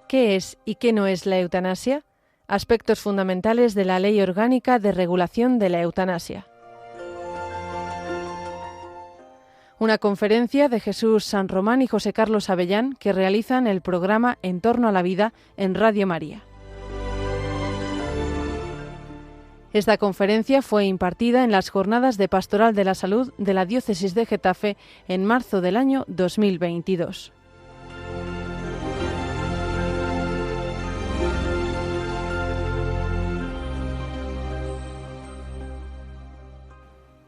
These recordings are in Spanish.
¿Qué es y qué no es la eutanasia? Aspectos fundamentales de la Ley Orgánica de Regulación de la Eutanasia. Una conferencia de Jesús San Román y José Carlos Avellán que realizan el programa En torno a la vida en Radio María. Esta conferencia fue impartida en las Jornadas de Pastoral de la Salud de la Diócesis de Getafe en marzo del año 2022.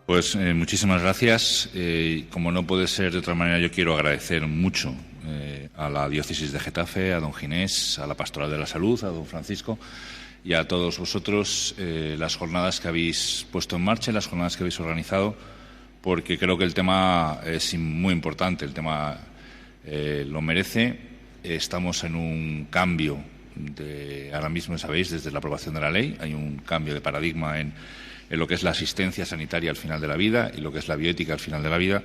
Pues muchísimas gracias. Como no puede ser de otra manera, yo quiero agradecer mucho a la Diócesis de Getafe, a don Ginés, a la Pastoral de la Salud, a don Francisco y a todos vosotros las jornadas que habéis puesto en marcha, las jornadas que habéis organizado, porque creo que el tema es muy importante, el tema lo merece. Estamos en un cambio, ahora mismo sabéis, desde la aprobación de la ley, hay un cambio de paradigma en lo que es la asistencia sanitaria al final de la vida y lo que es la bioética al final de la vida,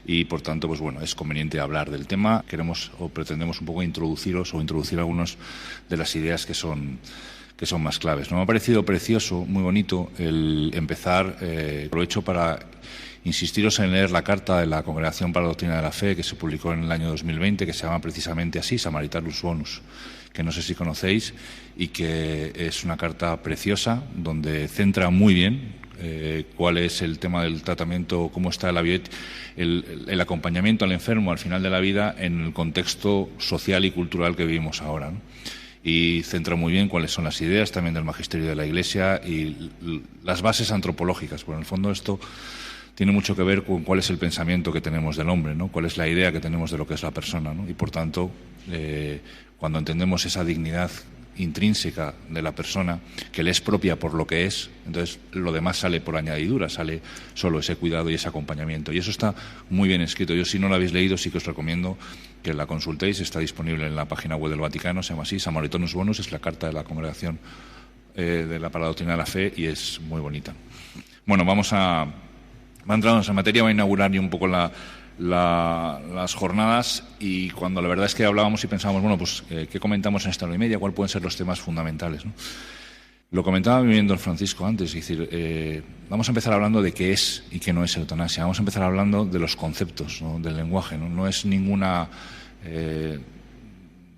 y por tanto, pues bueno, es conveniente hablar del tema. Queremos o pretendemos un poco introducir algunas de las ideas que son más claves, ¿no? Me ha parecido precioso, muy bonito, el empezar, aprovecho para insistiros en leer la carta de la Congregación para la Doctrina de la Fe que se publicó en el año 2020, que se llama precisamente así, Samaritanus Bonus, que no sé si conocéis, y que es una carta preciosa donde centra muy bien cuál es el tema del tratamiento, cómo está el acompañamiento al enfermo al final de la vida en el contexto social y cultural que vivimos ahora, ¿no? Y centra muy bien cuáles son las ideas también del magisterio de la Iglesia y las bases antropológicas, porque en el fondo esto tiene mucho que ver con cuál es el pensamiento que tenemos del hombre, ¿no? Cuál es la idea que tenemos de lo que es la persona, ¿no? Y por tanto, cuando entendemos esa dignidad intrínseca de la persona, que le es propia por lo que es, entonces lo demás sale por añadidura, sale solo ese cuidado y ese acompañamiento. Y eso está muy bien escrito. Yo, si no lo habéis leído, sí que os recomiendo que la consultéis. Está disponible en la página web del Vaticano, se llama así, Samaritanus Bonus, es la carta de la Congregación para la Doctrina de la Fe, y es muy bonita. Bueno, va entrando en materia, va a inaugurar un poco las jornadas, y cuando la verdad es que hablábamos y pensábamos, bueno, pues ¿qué comentamos en esta hora y media? ¿Cuáles pueden ser los temas fundamentales, ¿no? Lo comentaba bien don Francisco antes, es decir, vamos a empezar hablando de qué es y qué no es eutanasia. Vamos a empezar hablando de los conceptos, ¿no? Del lenguaje, ¿no? No es ninguna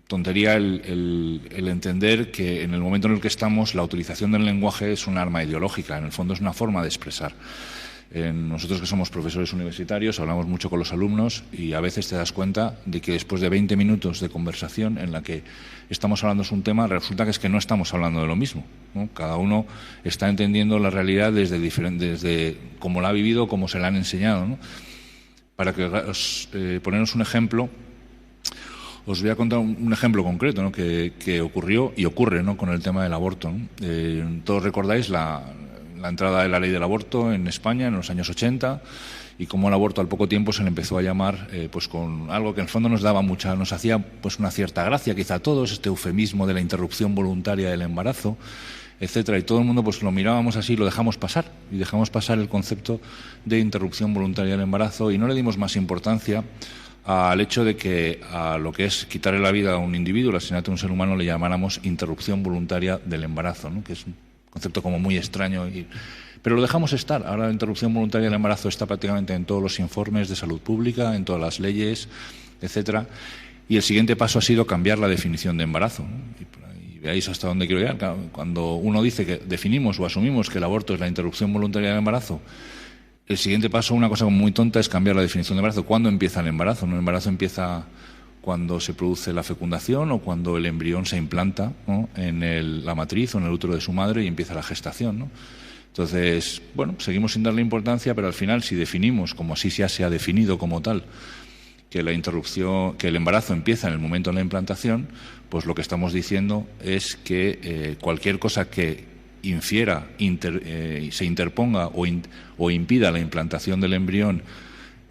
tontería el entender que en el momento en el que estamos la utilización del lenguaje es un arma ideológica, en el fondo es una forma de expresar. Nosotros, que somos profesores universitarios, hablamos mucho con los alumnos y a veces te das cuenta de que después de 20 minutos de conversación en la que estamos hablando de un tema, resulta que es que no estamos hablando de lo mismo, ¿no? Cada uno está entendiendo la realidad desde cómo la ha vivido, cómo se la han enseñado, ¿no? Para poneros un ejemplo, os voy a contar un ejemplo concreto, ¿no? que ocurrió y ocurre, ¿no? con el tema del aborto, ¿no? Todos recordáis la entrada de la ley del aborto en España en los años 80, y cómo el aborto al poco tiempo se le empezó a llamar pues con algo que en el fondo nos hacía pues una cierta gracia quizá a todos, este eufemismo de la interrupción voluntaria del embarazo, etcétera, y todo el mundo pues lo mirábamos así, lo dejamos pasar, y dejamos pasar el concepto de interrupción voluntaria del embarazo, y no le dimos más importancia al hecho de que a lo que es quitarle la vida a un individuo, el asesinato de un ser humano, le llamáramos interrupción voluntaria del embarazo, ¿no? Que es un concepto como muy extraño, pero lo dejamos estar. Ahora la interrupción voluntaria del embarazo está prácticamente en todos los informes de salud pública, en todas las leyes, etcétera, y el siguiente paso ha sido cambiar la definición de embarazo, ¿no? Y veáis hasta dónde quiero llegar. Cuando uno dice que definimos o asumimos que el aborto es la interrupción voluntaria del embarazo, el siguiente paso, una cosa muy tonta, es cambiar la definición de embarazo. ¿Cuándo empieza el embarazo? ¿No? El embarazo empieza cuando se produce la fecundación o cuando el embrión se implanta, ¿no? en la matriz o en el útero de su madre y empieza la gestación, ¿no? Entonces, bueno, seguimos sin darle importancia, pero al final, si definimos, como así ya se ha definido como tal, que el embarazo empieza en el momento de la implantación, pues lo que estamos diciendo es que cualquier cosa que infiera, se interponga o impida la implantación del embrión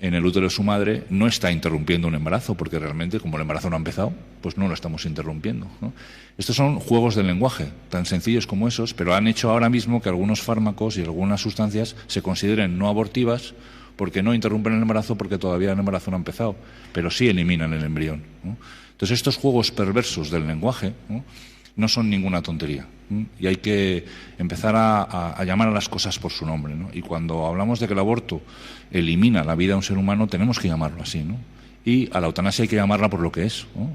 en el útero de su madre, no está interrumpiendo un embarazo, porque realmente, como el embarazo no ha empezado, pues no lo estamos interrumpiendo, ¿no? Estos son juegos del lenguaje, tan sencillos como esos, pero han hecho ahora mismo que algunos fármacos y algunas sustancias se consideren no abortivas, porque no interrumpen el embarazo porque todavía el embarazo no ha empezado, pero sí eliminan el embrión, ¿no? Entonces, estos juegos perversos del lenguaje, ¿no son ninguna tontería, ¿no? Y hay que empezar a llamar a las cosas por su nombre, ¿no? Y cuando hablamos de que el aborto elimina la vida de un ser humano, tenemos que llamarlo así, ¿no? Y a la eutanasia hay que llamarla por lo que es, ¿no?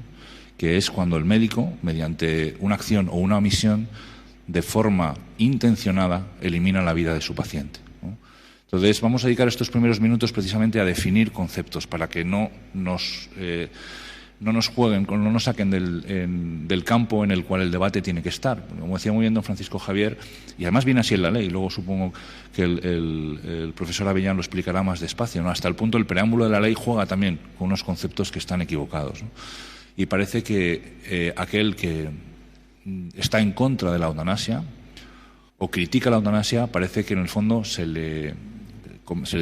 Que es cuando el médico, mediante una acción o una omisión, de forma intencionada, elimina la vida de su paciente, ¿no? Entonces, vamos a dedicar estos primeros minutos precisamente a definir conceptos para que no nos jueguen, no nos saquen del campo en el cual el debate tiene que estar. Como decía muy bien don Francisco Javier, y además viene así en la ley, luego supongo que el profesor Avellán lo explicará más despacio, ¿no? Hasta el punto el preámbulo de la ley juega también con unos conceptos que están equivocados, ¿no? Y parece que aquel que está en contra de la eutanasia o critica la eutanasia, parece que en el fondo se le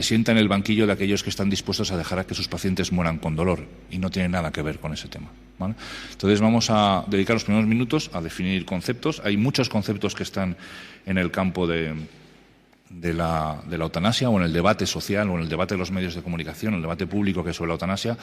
sienta en el banquillo de aquellos que están dispuestos a dejar a que sus pacientes mueran con dolor, y no tiene nada que ver con ese tema, ¿vale? Entonces vamos a dedicar los primeros minutos a definir conceptos. Hay muchos conceptos que están en el campo de la eutanasia, o en el debate social, o en el debate de los medios de comunicación, en el debate público que es sobre la eutanasia.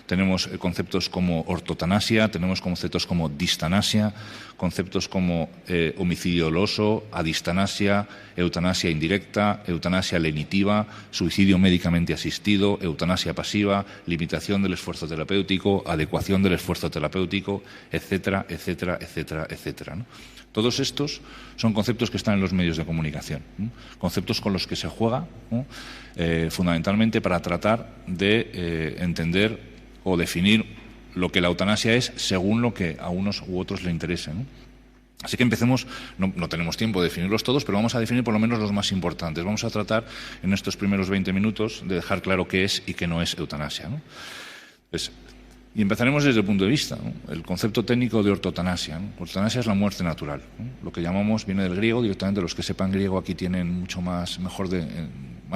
Tenemos conceptos como ortotanasia, tenemos conceptos como distanasia, conceptos como homicidio doloso, adistanasia, eutanasia indirecta, eutanasia lenitiva, suicidio médicamente asistido, eutanasia pasiva, limitación del esfuerzo terapéutico, adecuación del esfuerzo terapéutico, etcétera, etcétera, etcétera, etcétera, ¿no? Todos estos son conceptos que están en los medios de comunicación, ¿no? Conceptos con los que se juega, ¿no? Fundamentalmente para tratar de entender o definir lo que la eutanasia es según lo que a unos u otros le interese, ¿no? Así que empecemos, no tenemos tiempo de definirlos todos, pero vamos a definir por lo menos los más importantes. Vamos a tratar en estos primeros 20 minutos de dejar claro qué es y qué no es eutanasia, ¿no? Pues, y empezaremos desde el punto de vista, ¿no? El concepto técnico de ortotanasia, ¿no? Ortotanasia es la muerte natural, ¿no? Lo que llamamos viene del griego, directamente los que sepan griego aquí tienen mucho más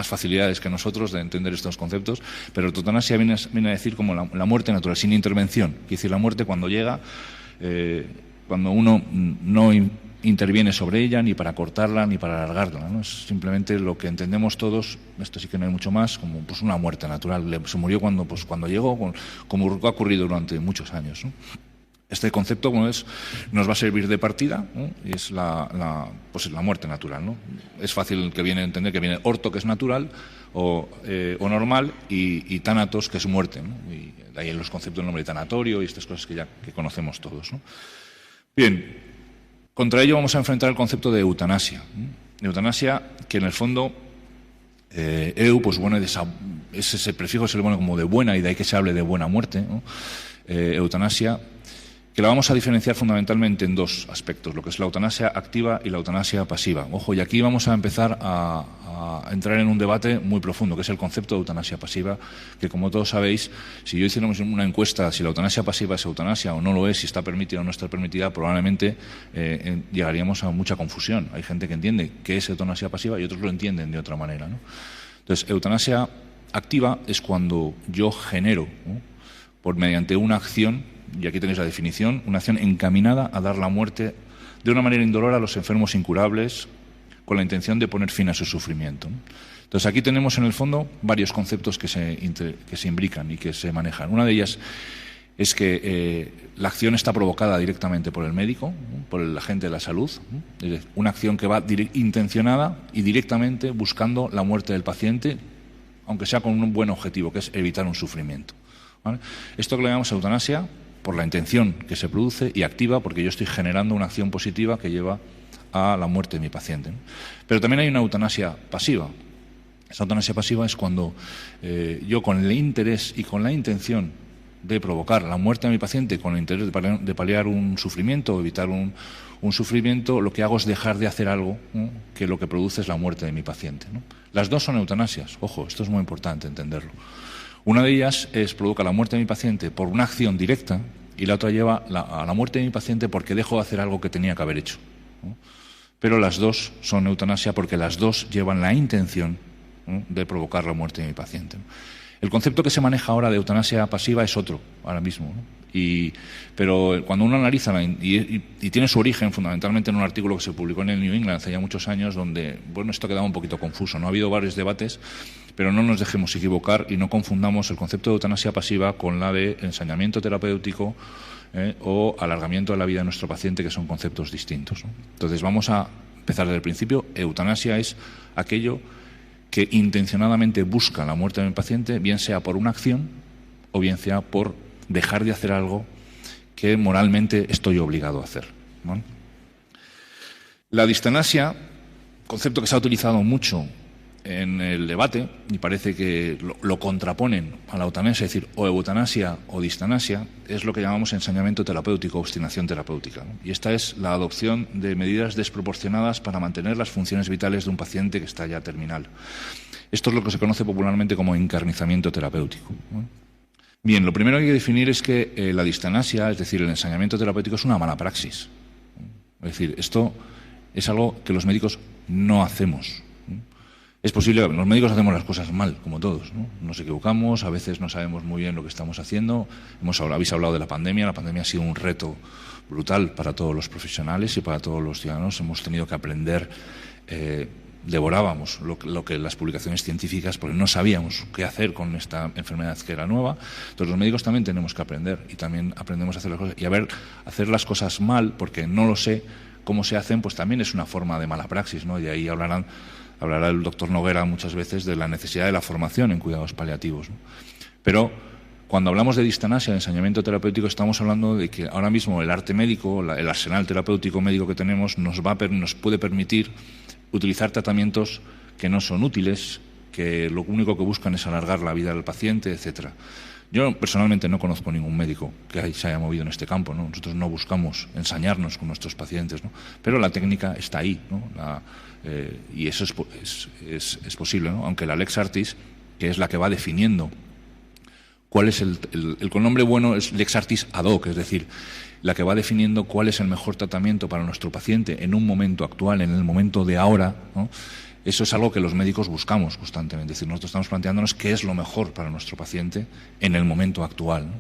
facilidades que nosotros de entender estos conceptos, pero ortotanasia viene a decir como la muerte natural, sin intervención. Quiere decir, la muerte cuando llega, cuando uno no interviene sobre ella ni para cortarla ni para alargarla, ¿no? Es simplemente lo que entendemos todos, esto sí que no hay mucho más, como pues una muerte natural. Se murió cuando llegó, como ha ocurrido durante muchos años, ¿no? Este concepto nos va a servir de partida, ¿no? Y es la muerte natural, ¿no? Es fácil que viene a entender que viene orto, que es natural, o normal, y tánatos, que es muerte, ¿no? Y de ahí los conceptos del nombre tanatorio y estas cosas que conocemos todos, ¿no? Bien. Contra ello vamos a enfrentar el concepto de eutanasia. Eutanasia, que en el fondo, pues bueno, es ese prefijo se le pone como de buena, y de ahí que se hable de buena muerte, ¿no? Eutanasia, que la vamos a diferenciar fundamentalmente en dos aspectos, lo que es la eutanasia activa y la eutanasia pasiva. Ojo, y aquí vamos a empezar a entrar en un debate muy profundo, que es el concepto de eutanasia pasiva, que como todos sabéis, si yo hiciéramos una encuesta si la eutanasia pasiva es eutanasia o no lo es, si está permitida o no está permitida, probablemente llegaríamos a mucha confusión. Hay gente que entiende qué es eutanasia pasiva y otros lo entienden de otra manera, ¿no? Entonces, eutanasia activa es cuando yo genero, ¿no? mediante una acción, y aquí tenéis la definición, una acción encaminada a dar la muerte de una manera indolora a los enfermos incurables, con la intención de poner fin a su sufrimiento, ¿no? Entonces, aquí tenemos en el fondo varios conceptos que se imbrican y que se manejan. Una de ellas es que la acción está provocada directamente por el médico, ¿no? Por el agente de la salud, ¿no? Es decir, una acción que va intencionada y directamente buscando la muerte del paciente, aunque sea con un buen objetivo, que es evitar un sufrimiento, ¿vale? Esto que le llamamos eutanasia, por la intención que se produce, y activa, porque yo estoy generando una acción positiva que lleva a la muerte de mi paciente, ¿no? Pero también hay una eutanasia pasiva. Esa eutanasia pasiva es cuando yo, con el interés y con la intención de provocar la muerte de mi paciente, con el interés de paliar un sufrimiento o evitar un sufrimiento, lo que hago es dejar de hacer algo, ¿no? Que lo que produce es la muerte de mi paciente, ¿no? Las dos son eutanasias. Ojo, esto es muy importante entenderlo. Una de ellas provoca la muerte de mi paciente por una acción directa, y la otra lleva a la muerte de mi paciente porque dejo de hacer algo que tenía que haber hecho, ¿no? Pero las dos son eutanasia porque las dos llevan la intención, ¿no? De provocar la muerte de mi paciente, ¿no? El concepto que se maneja ahora de eutanasia pasiva es otro, ahora mismo, ¿no? Pero cuando uno analiza, y tiene su origen fundamentalmente en un artículo que se publicó en el New England hace ya muchos años, donde, bueno, esto quedaba un poquito confuso, ¿no? Ha habido varios debates, pero no nos dejemos equivocar y no confundamos el concepto de eutanasia pasiva con la de ensañamiento terapéutico o alargamiento de la vida de nuestro paciente, que son conceptos distintos, ¿no? Entonces, vamos a empezar desde el principio. Eutanasia es aquello que intencionadamente busca la muerte del paciente, bien sea por una acción o bien sea por dejar de hacer algo que moralmente estoy obligado a hacer, ¿no? La distanasia, concepto que se ha utilizado mucho en el debate y parece que lo contraponen a la eutanasia, es decir, o eutanasia o distanasia, es lo que llamamos ensañamiento terapéutico, obstinación terapéutica, ¿no? Y esta es la adopción de medidas desproporcionadas para mantener las funciones vitales de un paciente que está ya terminal. Esto es lo que se conoce popularmente como encarnizamiento terapéutico, ¿no? Bien, lo primero que hay que definir es que la distanasia, es decir, el ensañamiento terapéutico, es una mala praxis. Es decir, esto es algo que los médicos no hacemos. Es posible que los médicos hacemos las cosas mal, como todos, ¿no? Nos equivocamos, a veces no sabemos muy bien lo que estamos haciendo. Habéis hablado de la pandemia. La pandemia ha sido un reto brutal para todos los profesionales y para todos los ciudadanos. Hemos tenido que aprender, devorábamos lo que las publicaciones científicas, porque no sabíamos qué hacer con esta enfermedad que era nueva. Entonces, los médicos también tenemos que aprender y también aprendemos a hacer las cosas. Y hacer las cosas mal, porque no lo sé cómo se hacen, pues también es una forma de mala praxis, ¿no? Y ahí hablará el doctor Noguera muchas veces de la necesidad de la formación en cuidados paliativos, ¿no? Pero cuando hablamos de distanasia, de ensañamiento terapéutico, estamos hablando de que ahora mismo el arte médico, el arsenal terapéutico médico que tenemos, nos puede permitir utilizar tratamientos que no son útiles, que lo único que buscan es alargar la vida del paciente, etcétera. Yo personalmente no conozco ningún médico que se haya movido en este campo, ¿no? Nosotros no buscamos ensañarnos con nuestros pacientes, ¿no? Pero la técnica está ahí, ¿no? Y eso es posible, ¿no? Aunque la Lex Artis, que es la que va definiendo cuál es el nombre bueno, es Lex Artis ad hoc, es decir, la que va definiendo cuál es el mejor tratamiento para nuestro paciente en un momento actual, en el momento de ahora, ¿no? Eso es algo que los médicos buscamos constantemente. Es decir, nosotros estamos planteándonos qué es lo mejor para nuestro paciente en el momento actual, ¿no?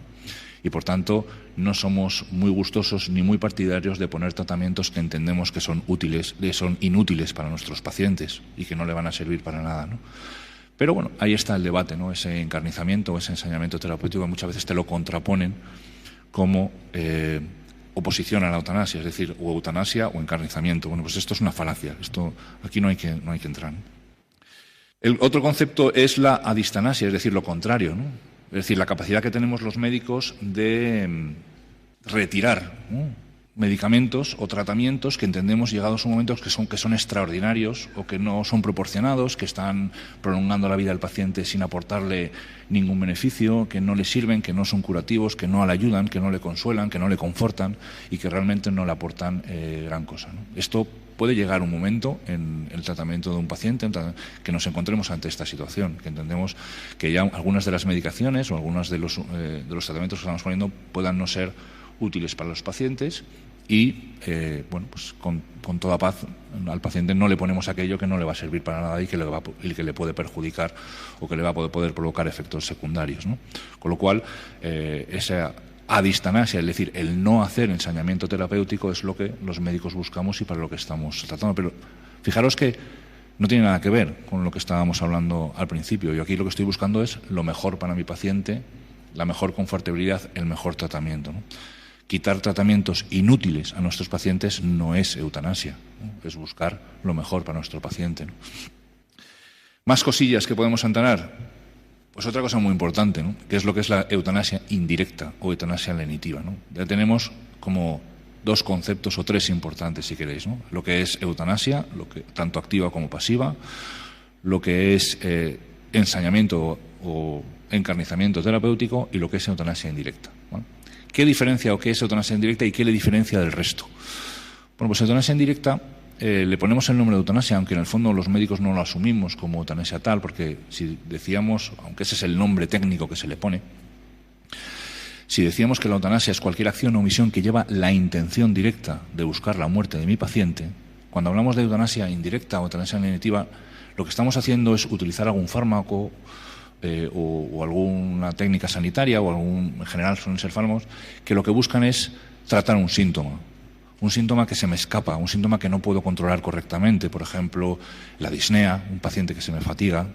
Y, por tanto, no somos muy gustosos ni muy partidarios de poner tratamientos que entendemos que son inútiles para nuestros pacientes y que no le van a servir para nada, ¿no? Pero, bueno, ahí está el debate, ¿no? Ese encarnizamiento, ese ensañamiento terapéutico, muchas veces te lo contraponen como oposición a la eutanasia, es decir, o eutanasia o encarnizamiento. Bueno, pues esto es una falacia. Aquí no hay que entrar, ¿no? El otro concepto es la adistanasia, es decir, lo contrario, ¿no? Es decir, la capacidad que tenemos los médicos de retirar, ¿no?, medicamentos o tratamientos que entendemos llegados a un momento que son extraordinarios o que no son proporcionados, que están prolongando la vida del paciente sin aportarle ningún beneficio, que no le sirven, que no son curativos, que no le ayudan, que no le consuelan, que no le confortan y que realmente no le aportan gran cosa, ¿no? Esto puede llegar un momento en el tratamiento de un paciente que nos encontremos ante esta situación, que entendemos que ya algunas de las medicaciones o algunos de los tratamientos que estamos poniendo puedan no ser útiles para los pacientes y, bueno, pues con toda paz al paciente no le ponemos aquello que no le va a servir para nada y que le puede perjudicar o que le va a poder provocar efectos secundarios, ¿no? Con lo cual, esa adistanasia, es decir, el no hacer ensañamiento terapéutico, es lo que los médicos buscamos y para lo que estamos tratando. Pero fijaros que no tiene nada que ver con lo que estábamos hablando al principio. Yo aquí lo que estoy buscando es lo mejor para mi paciente, la mejor confortabilidad, el mejor tratamiento, ¿no? Quitar tratamientos inútiles a nuestros pacientes no es eutanasia, ¿no? Es buscar lo mejor para nuestro paciente, ¿no? Más cosillas que podemos entrar. Pues otra cosa muy importante, ¿no?, que es lo que es la eutanasia indirecta o eutanasia lenitiva, ¿no? Ya tenemos como dos conceptos o tres importantes, si queréis, ¿no? Lo que es eutanasia, tanto activa como pasiva, lo que es ensañamiento o encarnizamiento terapéutico y lo que es eutanasia indirecta, ¿no? ¿Qué diferencia o qué es eutanasia indirecta y qué le diferencia del resto? Bueno, pues eutanasia indirecta le ponemos el nombre de eutanasia, aunque en el fondo los médicos no lo asumimos como eutanasia tal, porque si decíamos, aunque ese es el nombre técnico que se le pone, si decíamos que la eutanasia es cualquier acción o omisión que lleva la intención directa de buscar la muerte de mi paciente, cuando hablamos de eutanasia indirecta o eutanasia lenitiva, lo que estamos haciendo es utilizar algún fármaco o alguna técnica sanitaria en general suelen ser fármacos que lo que buscan es tratar un síntoma que se me escapa, un síntoma que no puedo controlar correctamente, por ejemplo, la disnea, un paciente que se me fatiga,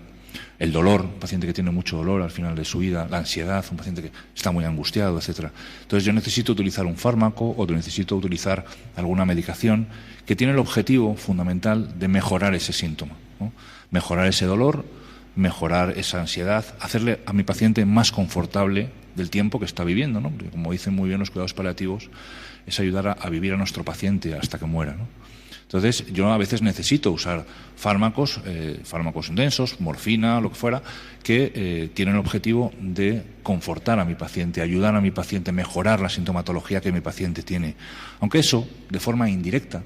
el dolor, un paciente que tiene mucho dolor al final de su vida, la ansiedad, un paciente que está muy angustiado, etcétera. Entonces yo necesito utilizar un fármaco o necesito utilizar alguna medicación que tiene el objetivo fundamental de mejorar ese síntoma, ¿no? Mejorar ese dolor, mejorar esa ansiedad, hacerle a mi paciente más confortable del tiempo que está viviendo, ¿no? Porque, como dicen muy bien los cuidados paliativos, es ayudar a vivir a nuestro paciente hasta que muera, ¿no? Entonces, yo a veces necesito usar fármacos densos, morfina, lo que fuera, que tienen el objetivo de confortar a mi paciente, ayudar a mi paciente, mejorar la sintomatología que mi paciente tiene. Aunque eso, de forma indirecta,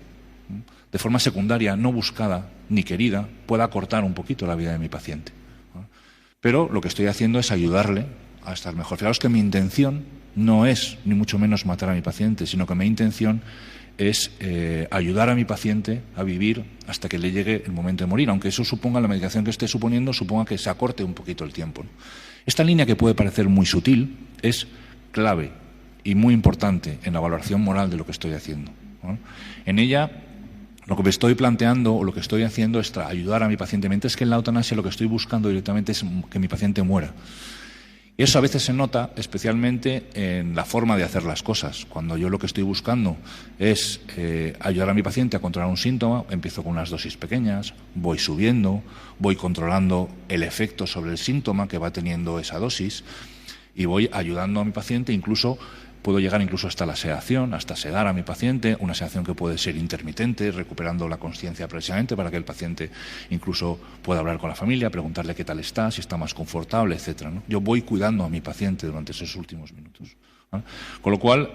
de forma secundaria, no buscada ni querida, pueda acortar un poquito la vida de mi paciente. Pero lo que estoy haciendo es ayudarle a estar mejor. Fijaos que mi intención no es, ni mucho menos, matar a mi paciente, sino que mi intención es ayudar a mi paciente a vivir hasta que le llegue el momento de morir, aunque eso suponga, la medicación que esté suponiendo, suponga que se acorte un poquito el tiempo, ¿no? Esta línea, que puede parecer muy sutil, es clave y muy importante en la valoración moral de lo que estoy haciendo, ¿no? En ella, lo que me estoy planteando o lo que estoy haciendo es ayudar a mi paciente, mientras que en la eutanasia lo que estoy buscando directamente es que mi paciente muera. Y eso a veces se nota especialmente en la forma de hacer las cosas. Cuando yo lo que estoy buscando es ayudar a mi paciente a controlar un síntoma, empiezo con unas dosis pequeñas, voy subiendo, voy controlando el efecto sobre el síntoma que va teniendo esa dosis y voy ayudando a mi paciente, puedo llegar incluso hasta la sedación, hasta sedar a mi paciente, una sedación que puede ser intermitente, recuperando la consciencia precisamente para que el paciente incluso pueda hablar con la familia, preguntarle qué tal está, si está más confortable, etcétera, ¿no? Yo voy cuidando a mi paciente durante esos últimos minutos, ¿vale? Con lo cual,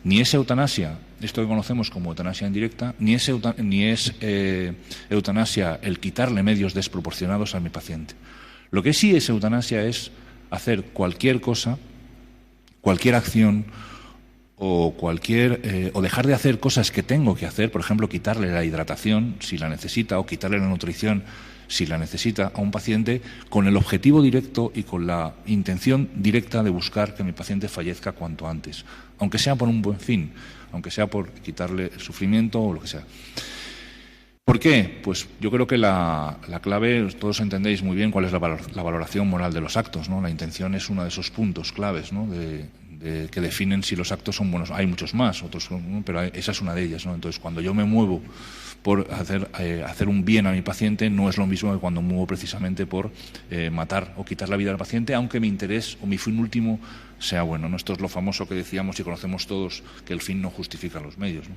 ni es eutanasia, esto que conocemos como eutanasia indirecta, ni es eutanasia el quitarle medios desproporcionados a mi paciente. Lo que sí es eutanasia es hacer cualquier cosa, cualquier acción o dejar de hacer cosas que tengo que hacer, por ejemplo, quitarle la hidratación si la necesita o quitarle la nutrición si la necesita a un paciente, con el objetivo directo y con la intención directa de buscar que mi paciente fallezca cuanto antes, aunque sea por un buen fin, aunque sea por quitarle el sufrimiento o lo que sea. ¿Por qué? Pues yo creo que la clave, todos entendéis muy bien cuál es la valoración moral de los actos, ¿no? La intención es uno de esos puntos claves, ¿no? Que definen si los actos son buenos. Hay muchos más, otros, ¿no? Pero esa es una de ellas, ¿no? Entonces, cuando yo me muevo por hacer un bien a mi paciente, no es lo mismo que cuando me muevo precisamente por matar o quitar la vida al paciente, aunque mi interés o mi fin último sea bueno, ¿no? Esto es lo famoso que decíamos y conocemos todos, que el fin no justifica los medios, ¿no?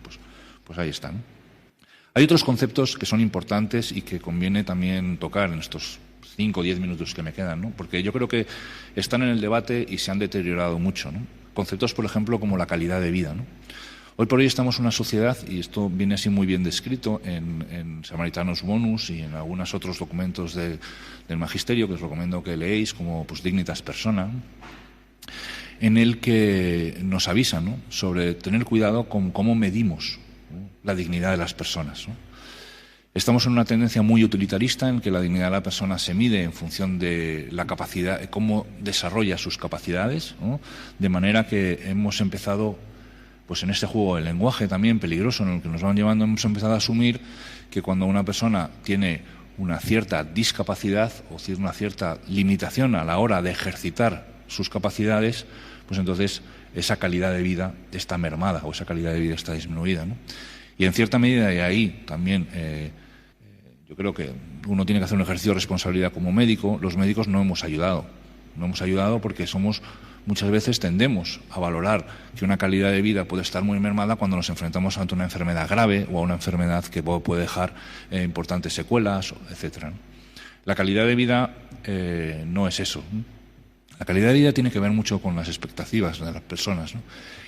Pues ahí está, ¿no? Hay otros conceptos que son importantes y que conviene también tocar en estos 5 o 10 minutos que me quedan, ¿no? Porque yo creo que están en el debate y se han deteriorado mucho, ¿no? Conceptos, por ejemplo, como la calidad de vida, ¿no? Hoy por hoy estamos en una sociedad, y esto viene así muy bien descrito en Samaritanus Bonus y en algunos otros documentos del Magisterio, que os recomiendo que leéis, como pues, Dignitas Persona, ¿no? En el que nos avisa, ¿no? Sobre tener cuidado con cómo medimos, ¿no? La dignidad de las personas, ¿no? Estamos en una tendencia muy utilitarista en que la dignidad de la persona se mide en función de la capacidad, cómo desarrolla sus capacidades, ¿no? De manera que hemos empezado, pues en este juego del lenguaje también peligroso en el que nos van llevando, hemos empezado a asumir que cuando una persona tiene una cierta discapacidad o una cierta limitación a la hora de ejercitar sus capacidades, pues entonces esa calidad de vida está mermada o esa calidad de vida está disminuida, ¿no? Y en cierta medida, y ahí también yo creo que uno tiene que hacer un ejercicio de responsabilidad como médico. Los médicos no hemos ayudado porque muchas veces tendemos a valorar que una calidad de vida puede estar muy mermada cuando nos enfrentamos ante una enfermedad grave o a una enfermedad que puede dejar importantes secuelas, etcétera, ¿no? La calidad de vida no es eso, ¿no? La calidad de vida tiene que ver mucho con las expectativas de las personas, ¿no?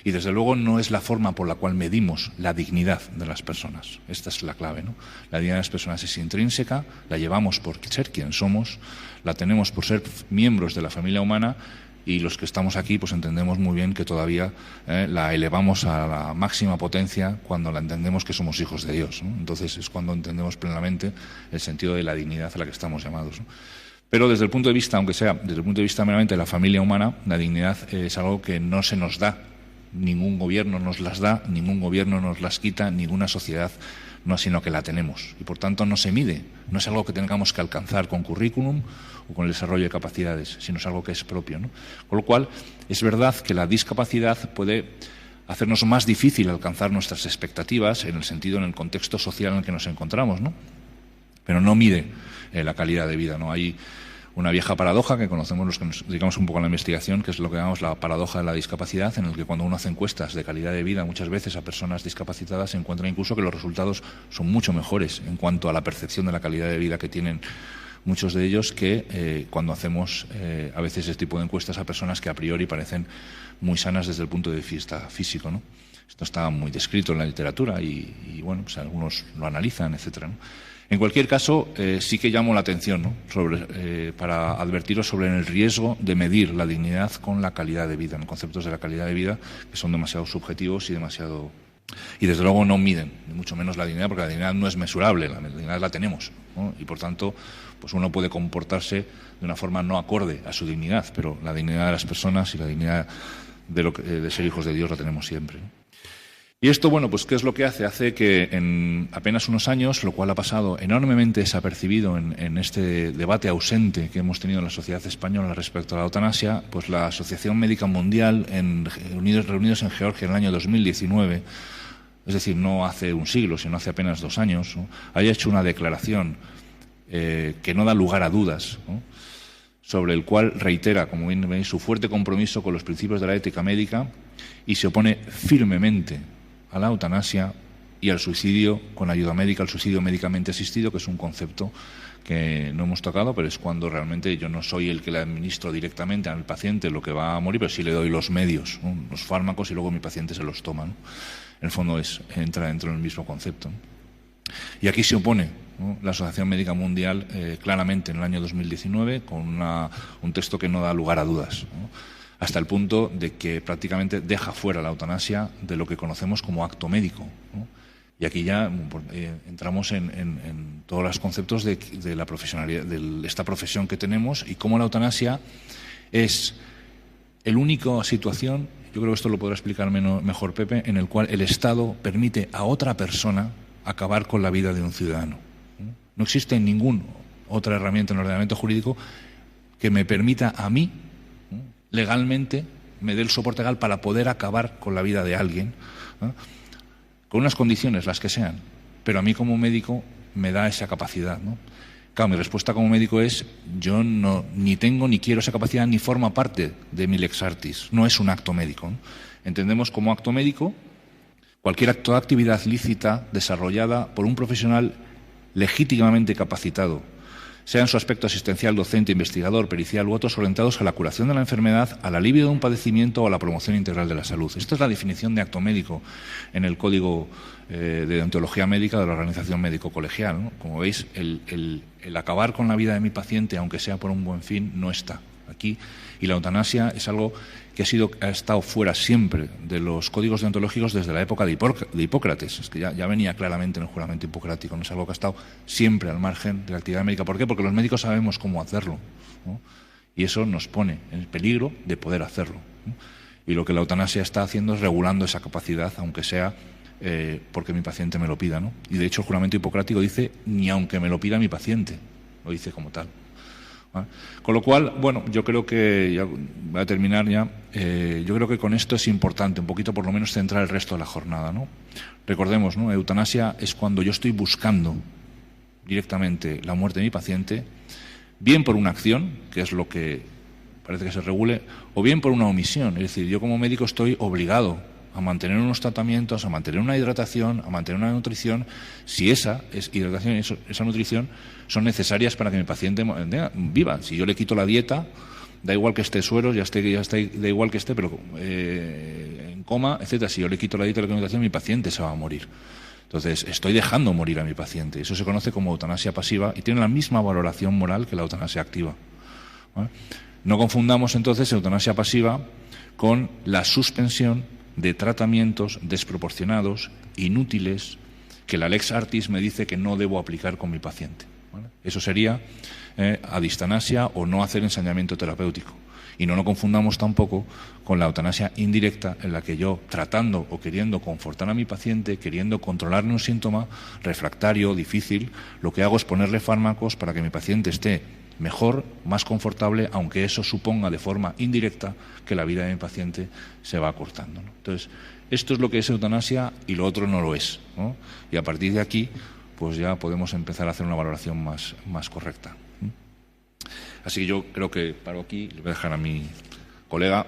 Y desde luego no es la forma por la cual medimos la dignidad de las personas. Esta es la clave, ¿no? La dignidad de las personas es intrínseca, la llevamos por ser quien somos, la tenemos por ser miembros de la familia humana, y los que estamos aquí pues entendemos muy bien que todavía la elevamos a la máxima potencia cuando la entendemos que somos hijos de Dios, ¿no? Entonces es cuando entendemos plenamente el sentido de la dignidad a la que estamos llamados, ¿no? Pero desde el punto de vista, aunque sea desde el punto de vista meramente de la familia humana, la dignidad es algo que no se nos da. Ningún gobierno nos las da, ningún gobierno nos las quita, ninguna sociedad no, sino que la tenemos. Y por tanto no se mide, no es algo que tengamos que alcanzar con currículum o con el desarrollo de capacidades, sino es algo que es propio, ¿no? Con lo cual, es verdad que la discapacidad puede hacernos más difícil alcanzar nuestras expectativas en el sentido, en el contexto social en el que nos encontramos, ¿no? Pero no mide la calidad de vida, ¿no? Hay una vieja paradoja que conocemos los que nos dedicamos un poco a la investigación, que es lo que llamamos la paradoja de la discapacidad, en el que cuando uno hace encuestas de calidad de vida muchas veces a personas discapacitadas se encuentra incluso que los resultados son mucho mejores en cuanto a la percepción de la calidad de vida que tienen muchos de ellos que cuando hacemos a veces este tipo de encuestas a personas que a priori parecen muy sanas desde el punto de vista físico, ¿no? Esto está muy descrito en la literatura y bueno, pues algunos lo analizan, etcétera, ¿no? En cualquier caso, sí que llamo la atención, ¿no? Para advertiros sobre el riesgo de medir la dignidad con la calidad de vida, en conceptos de la calidad de vida que son demasiado subjetivos y desde luego no miden, ni mucho menos la dignidad, porque la dignidad no es mesurable, la dignidad la tenemos, ¿no? Y por tanto, pues uno puede comportarse de una forma no acorde a su dignidad, pero la dignidad de las personas y la dignidad de ser hijos de Dios la tenemos siempre, ¿no? Y esto, bueno, pues ¿qué es lo que hace? Hace que en apenas unos años, lo cual ha pasado enormemente desapercibido en este debate ausente que hemos tenido en la sociedad española respecto a la eutanasia, pues la Asociación Médica Mundial, reunidos en Georgia en el año 2019, es decir, no hace un siglo, sino hace apenas 2 años, ¿no?, haya hecho una declaración que no da lugar a dudas, ¿no?, sobre el cual reitera, como bien veis, su fuerte compromiso con los principios de la ética médica y se opone firmemente a la eutanasia y al suicidio con ayuda médica, al suicidio médicamente asistido, que es un concepto que no hemos tocado, pero es cuando realmente yo no soy el que le administro directamente al paciente lo que va a morir, pero sí le doy los medios, ¿no?, los fármacos, y luego mi paciente se los toma, ¿no? En el fondo entra dentro del mismo concepto, ¿no? Y aquí se opone, ¿no?, la Asociación Médica Mundial claramente en el año 2019 con un texto que no da lugar a dudas, ¿no?, hasta el punto de que prácticamente deja fuera la eutanasia de lo que conocemos como acto médico, ¿no? Y aquí ya entramos en todos los conceptos de la profesionalidad, de esta profesión que tenemos, y cómo la eutanasia es la única situación, yo creo que esto lo podrá explicar mejor Pepe, en el cual el Estado permite a otra persona acabar con la vida de un ciudadano. No existe ninguna otra herramienta en el ordenamiento jurídico que me permita a mí, legalmente, me dé el soporte legal para poder acabar con la vida de alguien, ¿no?, con unas condiciones, las que sean, pero a mí como médico me da esa capacidad, ¿no? Claro, mi respuesta como médico es: yo ni tengo ni quiero esa capacidad, ni forma parte de mi lex artis, no es un acto médico, ¿no? Entendemos como acto médico cualquier acto de actividad lícita desarrollada por un profesional legítimamente capacitado, sea en su aspecto asistencial, docente, investigador, pericial u otros orientados a la curación de la enfermedad, al alivio de un padecimiento o a la promoción integral de la salud. Esta es la definición de acto médico en el Código de Deontología Médica de la Organización Médico-Colegial, ¿no? Como veis, el acabar con la vida de mi paciente, aunque sea por un buen fin, no está aquí. Y la eutanasia es algo que ha estado fuera siempre de los códigos deontológicos desde la época de Hipócrates. Es que ya venía claramente en el juramento hipocrático, no es algo que ha estado siempre al margen de la actividad médica. ¿Por qué? Porque los médicos sabemos cómo hacerlo, ¿no? Y eso nos pone en peligro de poder hacerlo, ¿no? Y lo que la eutanasia está haciendo es regulando esa capacidad, aunque sea porque mi paciente me lo pida, ¿no? Y de hecho el juramento hipocrático dice: ni aunque me lo pida mi paciente, lo dice como tal. ¿Vale? Con lo cual, bueno, yo creo que, ya voy a terminar ya, yo creo que con esto es importante un poquito por lo menos centrar el resto de la jornada, ¿no? Recordemos, ¿no?, eutanasia es cuando yo estoy buscando directamente la muerte de mi paciente, bien por una acción, que es lo que parece que se regule, o bien por una omisión. Es decir, yo como médico estoy obligado a mantener unos tratamientos, a mantener una hidratación, a mantener una nutrición, si esa hidratación y esa nutrición son necesarias para que mi paciente viva. Si yo le quito la dieta, da igual que esté sueros, da igual que esté, pero en coma, etcétera. Si yo le quito la dieta y la nutrición, mi paciente se va a morir. Entonces, estoy dejando morir a mi paciente. Eso se conoce como eutanasia pasiva y tiene la misma valoración moral que la eutanasia activa, ¿vale? No confundamos entonces eutanasia pasiva con la suspensión de tratamientos desproporcionados, inútiles, que la lex artis me dice que no debo aplicar con mi paciente, ¿vale? Eso sería adistanasia o no hacer ensañamiento terapéutico. Y no nos confundamos tampoco con la eutanasia indirecta, en la que yo, tratando o queriendo confortar a mi paciente, queriendo controlarle un síntoma refractario, difícil, lo que hago es ponerle fármacos para que mi paciente esté mejor, más confortable, aunque eso suponga de forma indirecta que la vida de mi paciente se va acortando, ¿no? Entonces, esto es lo que es eutanasia y lo otro no lo es, ¿no? Y a partir de aquí, pues ya podemos empezar a hacer una valoración más correcta. Así que yo creo que paro aquí, le voy a dejar a mi colega.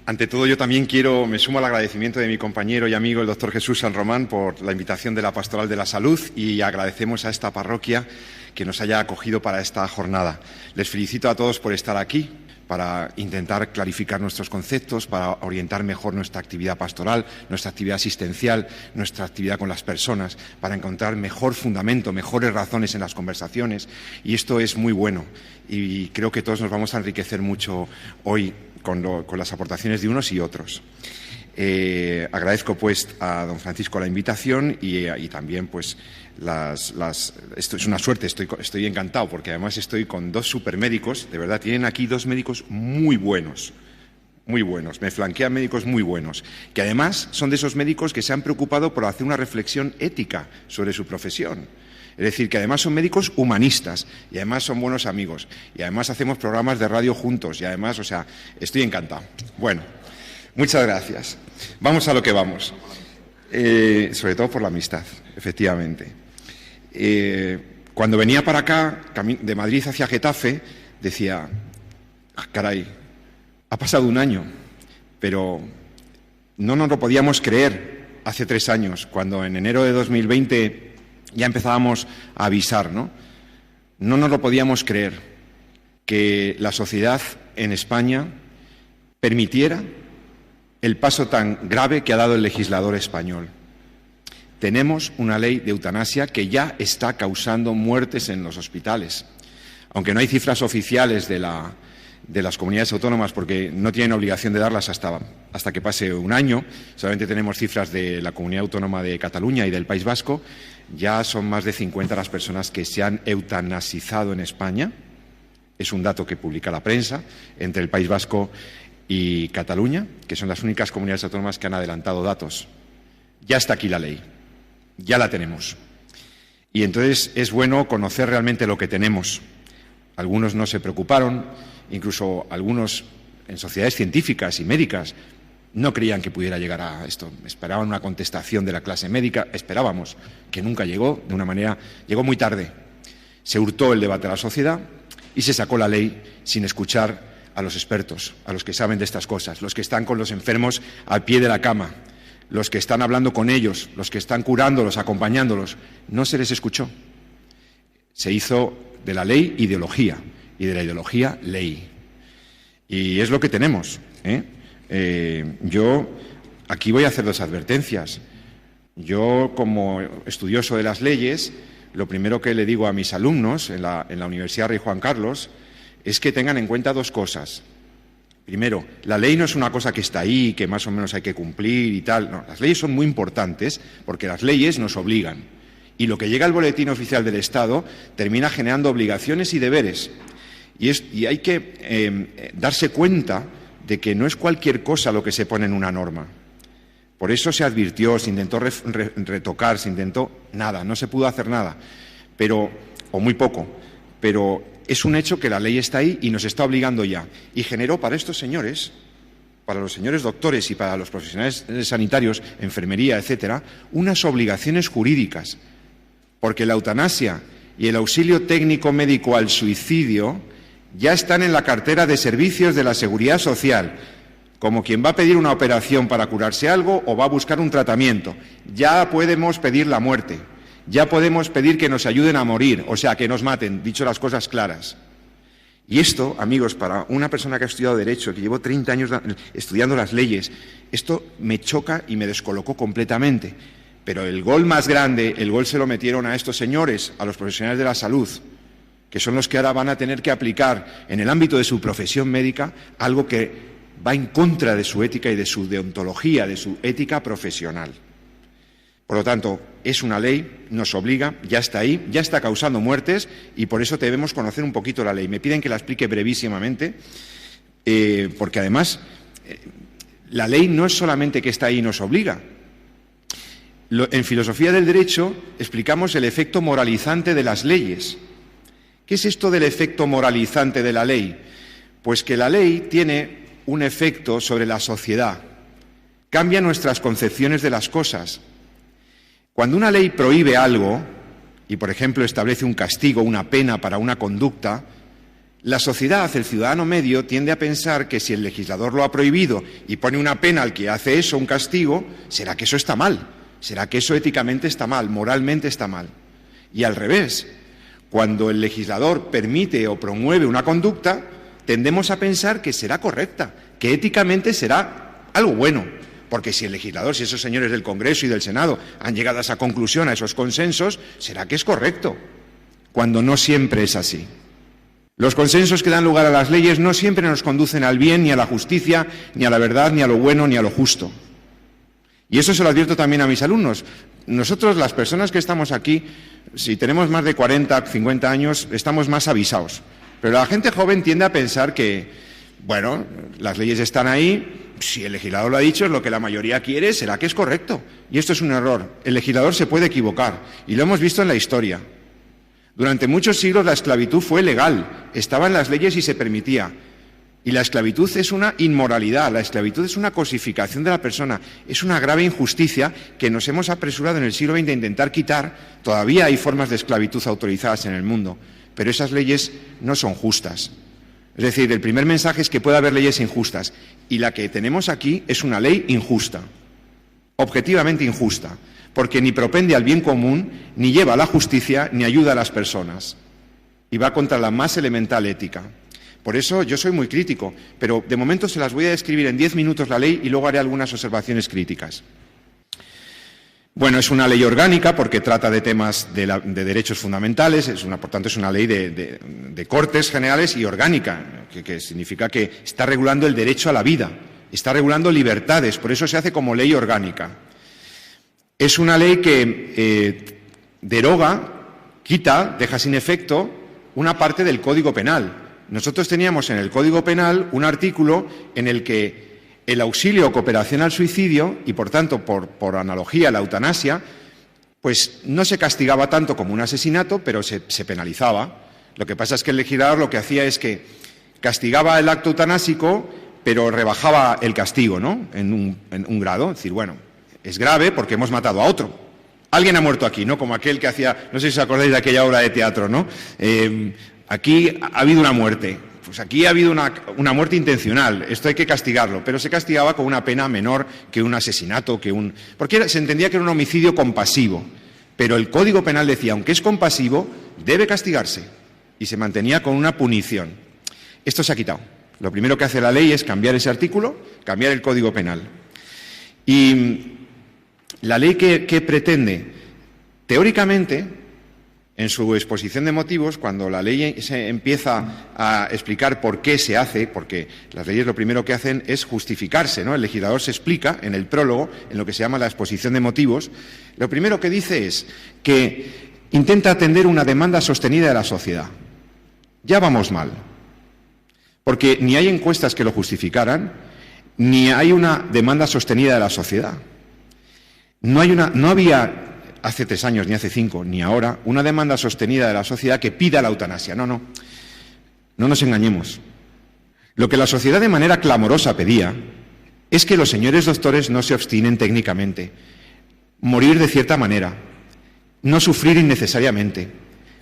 Ante todo, yo también me sumo al agradecimiento de mi compañero y amigo, el doctor Jesús San Román, por la invitación de la Pastoral de la Salud, y agradecemos a esta parroquia que nos haya acogido para esta jornada. Les felicito a todos por estar aquí, para intentar clarificar nuestros conceptos, para orientar mejor nuestra actividad pastoral, nuestra actividad asistencial, nuestra actividad con las personas, para encontrar mejor fundamento, mejores razones en las conversaciones, y esto es muy bueno, y creo que todos nos vamos a enriquecer mucho hoy con las aportaciones de unos y otros. Agradezco pues a don Francisco la invitación y también pues esto es una suerte, estoy encantado porque además estoy con dos supermédicos, de verdad, tienen aquí dos médicos muy buenos, me flanquean médicos muy buenos, que además son de esos médicos que se han preocupado por hacer una reflexión ética sobre su profesión. Es decir, que además son médicos humanistas y además son buenos amigos y además hacemos programas de radio juntos y además, o sea, estoy encantado. Bueno, muchas gracias. Vamos a lo que vamos. Sobre todo por la amistad, efectivamente. Cuando venía para acá, de Madrid hacia Getafe, decía, caray, ha pasado un año, pero no nos lo podíamos creer hace 3 años, cuando en enero de 2020 ya empezábamos a avisar, ¿no? No nos lo podíamos creer que la sociedad en España permitiera el paso tan grave que ha dado el legislador español. Tenemos una ley de eutanasia que ya está causando muertes en los hospitales. Aunque no hay cifras oficiales de las comunidades autónomas, porque no tienen obligación de darlas hasta que pase un año, solamente tenemos cifras de la Comunidad Autónoma de Cataluña y del País Vasco. Ya son más de 50 las personas que se han eutanasizado en España. Es un dato que publica la prensa entre el País Vasco y Cataluña, que son las únicas comunidades autónomas que han adelantado datos. Ya está aquí la ley, ya la tenemos. Y entonces es bueno conocer realmente lo que tenemos. Algunos no se preocuparon, incluso algunos en sociedades científicas y médicas no creían que pudiera llegar a esto. Esperaban una contestación de la clase médica, esperábamos, que nunca llegó, de una manera, llegó muy tarde. Se hurtó el debate a la sociedad y se sacó la ley sin escuchar a los expertos, a los que saben de estas cosas, los que están con los enfermos al pie de la cama, los que están hablando con ellos, los que están curándolos, acompañándolos. No se les escuchó. Se hizo de la ley ideología y de la ideología ley. Y es lo que tenemos, Yo aquí voy a hacer 2 advertencias. Yo, como estudioso de las leyes, lo primero que le digo a mis alumnos en la Universidad Rey Juan Carlos es que tengan en cuenta 2 cosas. Primero, la ley no es una cosa que está ahí, que más o menos hay que cumplir y tal. No, las leyes son muy importantes porque las leyes nos obligan. Y lo que llega al Boletín Oficial del Estado termina generando obligaciones y deberes. Y hay que darse cuenta de que no es cualquier cosa lo que se pone en una norma. Por eso se advirtió, se intentó retocar, se intentó nada, no se pudo hacer nada, o muy poco, pero es un hecho que la ley está ahí y nos está obligando ya. Y generó para estos señores, para los señores doctores y para los profesionales sanitarios, enfermería, etcétera, unas obligaciones jurídicas, porque la eutanasia y el auxilio técnico médico al suicidio ya están en la cartera de servicios de la Seguridad Social, como quien va a pedir una operación para curarse algo o va a buscar un tratamiento. Ya podemos pedir la muerte, ya podemos pedir que nos ayuden a morir, o sea, que nos maten, dicho las cosas claras. Y esto, amigos, para una persona que ha estudiado Derecho, que llevo 30 años estudiando las leyes, esto me choca y me descolocó completamente. Pero el gol más grande, el gol se lo metieron a estos señores, a los profesionales de la salud, que son los que ahora van a tener que aplicar en el ámbito de su profesión médica algo que va en contra de su ética y de su deontología, de su ética profesional. Por lo tanto, es una ley, nos obliga, ya está ahí, ya está causando muertes y por eso debemos conocer un poquito la ley. Me piden que la explique brevísimamente, porque además la ley no es solamente que está ahí y nos obliga. En filosofía del derecho explicamos el efecto moralizante de las leyes. ¿Qué es esto del efecto moralizante de la ley? Pues que la ley tiene un efecto sobre la sociedad, cambia nuestras concepciones de las cosas. Cuando una ley prohíbe algo, y por ejemplo establece un castigo, una pena para una conducta, la sociedad, el ciudadano medio, tiende a pensar que si el legislador lo ha prohibido y pone una pena al que hace eso, un castigo, será que eso está mal, será que eso éticamente está mal, moralmente está mal. Y al revés, cuando el legislador permite o promueve una conducta, tendemos a pensar que será correcta, que éticamente será algo bueno. Porque si el legislador, si esos señores del Congreso y del Senado han llegado a esa conclusión, a esos consensos, será que es correcto, cuando no siempre es así. Los consensos que dan lugar a las leyes no siempre nos conducen al bien, ni a la justicia, ni a la verdad, ni a lo bueno, ni a lo justo. Y eso se lo advierto también a mis alumnos. Nosotros, las personas que estamos aquí, si tenemos más de 40, 50 años, estamos más avisados. Pero la gente joven tiende a pensar que, bueno, las leyes están ahí, si el legislador lo ha dicho, es lo que la mayoría quiere, será que es correcto. Y esto es un error. El legislador se puede equivocar, y lo hemos visto en la historia. Durante muchos siglos la esclavitud fue legal, estaba en las leyes y se permitía. Y la esclavitud es una inmoralidad, la esclavitud es una cosificación de la persona, es una grave injusticia que nos hemos apresurado en el siglo XX a intentar quitar. Todavía hay formas de esclavitud autorizadas en el mundo, pero esas leyes no son justas. Es decir, el primer mensaje es que puede haber leyes injustas, y la que tenemos aquí es una ley injusta, objetivamente injusta, porque ni propende al bien común, ni lleva a la justicia, ni ayuda a las personas, y va contra la más elemental ética. Por eso yo soy muy crítico, pero de momento se las voy a describir en 10 minutos la ley y luego haré algunas observaciones críticas. Bueno, es una ley orgánica porque trata de temas de derechos fundamentales, por tanto es una ley de Cortes Generales y orgánica, que significa que está regulando el derecho a la vida, está regulando libertades, por eso se hace como ley orgánica. Es una ley que deroga, quita, deja sin efecto una parte del Código Penal. Nosotros teníamos en el Código Penal un artículo en el que el auxilio o cooperación al suicidio, y por tanto, por analogía, la eutanasia, pues no se castigaba tanto como un asesinato, pero se penalizaba. Lo que pasa es que el legislador lo que hacía es que castigaba el acto eutanásico, pero rebajaba el castigo, ¿no?, en un grado. Es decir, bueno, es grave porque hemos matado a otro. Alguien ha muerto aquí, ¿no?, como aquel que hacía, no sé si os acordáis de aquella obra de teatro, ¿no? Aquí ha habido una muerte. Pues aquí ha habido una muerte intencional, esto hay que castigarlo, pero se castigaba con una pena menor que un asesinato, porque se entendía que era un homicidio compasivo, pero el Código Penal decía, aunque es compasivo, debe castigarse, y se mantenía con una punición. Esto se ha quitado. Lo primero que hace la ley es cambiar ese artículo, cambiar el Código Penal. Y la ley que pretende, teóricamente, en su exposición de motivos, cuando la ley se empieza a explicar por qué se hace, porque las leyes lo primero que hacen es justificarse, ¿no? El legislador se explica en el prólogo, en lo que se llama la exposición de motivos, lo primero que dice es que intenta atender una demanda sostenida de la sociedad. Ya vamos mal. Porque ni hay encuestas que lo justificaran, ni hay una demanda sostenida de la sociedad. No había hace 3 años, ni hace 5, ni ahora, una demanda sostenida de la sociedad que pida la eutanasia. No nos engañemos. Lo que la sociedad de manera clamorosa pedía es que los señores doctores no se obstinen técnicamente, morir de cierta manera, no sufrir innecesariamente,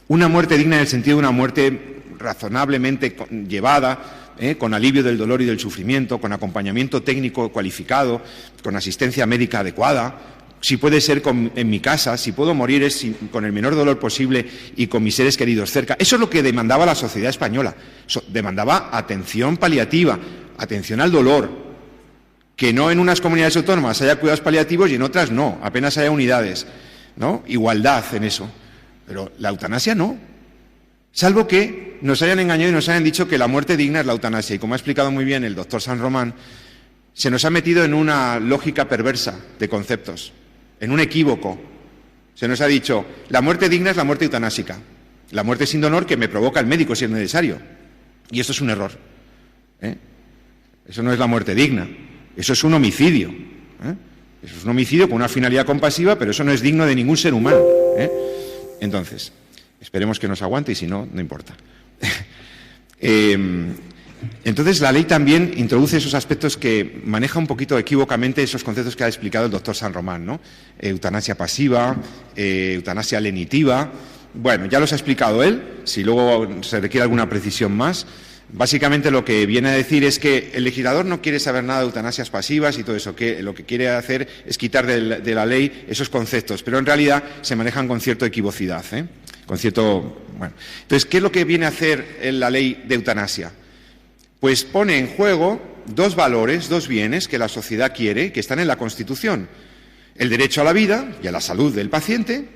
una muerte digna en el sentido de una muerte razonablemente llevada, con alivio del dolor y del sufrimiento, con acompañamiento técnico cualificado, con asistencia médica adecuada. Si puede ser en mi casa, si puedo morir es con el menor dolor posible y con mis seres queridos cerca. Eso es lo que demandaba la sociedad española. Demandaba atención paliativa, atención al dolor. Que no en unas comunidades autónomas haya cuidados paliativos y en otras no, apenas haya unidades, ¿no? Igualdad en eso. Pero la eutanasia no. Salvo que nos hayan engañado y nos hayan dicho que la muerte digna es la eutanasia. Y como ha explicado muy bien el doctor San Román, se nos ha metido en una lógica perversa de conceptos, en un equívoco. Se nos ha dicho, la muerte digna es la muerte eutanásica, la muerte sin dolor que me provoca el médico si es necesario. Y esto es un error. Eso no es la muerte digna, eso es un homicidio. Eso es un homicidio con una finalidad compasiva, pero eso no es digno de ningún ser humano. Entonces, esperemos que nos aguante y si no, no importa. Entonces, la ley también introduce esos aspectos que maneja un poquito equívocamente esos conceptos que ha explicado el doctor San Román, ¿no? Eutanasia pasiva, eutanasia lenitiva. Bueno, ya los ha explicado él, si luego se requiere alguna precisión más. Básicamente lo que viene a decir es que el legislador no quiere saber nada de eutanasias pasivas y todo eso, que lo que quiere hacer es quitar de la ley esos conceptos, pero en realidad se manejan con cierta equivocidad, con cierto... Bueno. Entonces, ¿qué es lo que viene a hacer la ley de eutanasia? Pues pone en juego 2 valores, 2 bienes que la sociedad quiere, que están en la Constitución. El derecho a la vida y a la salud del paciente,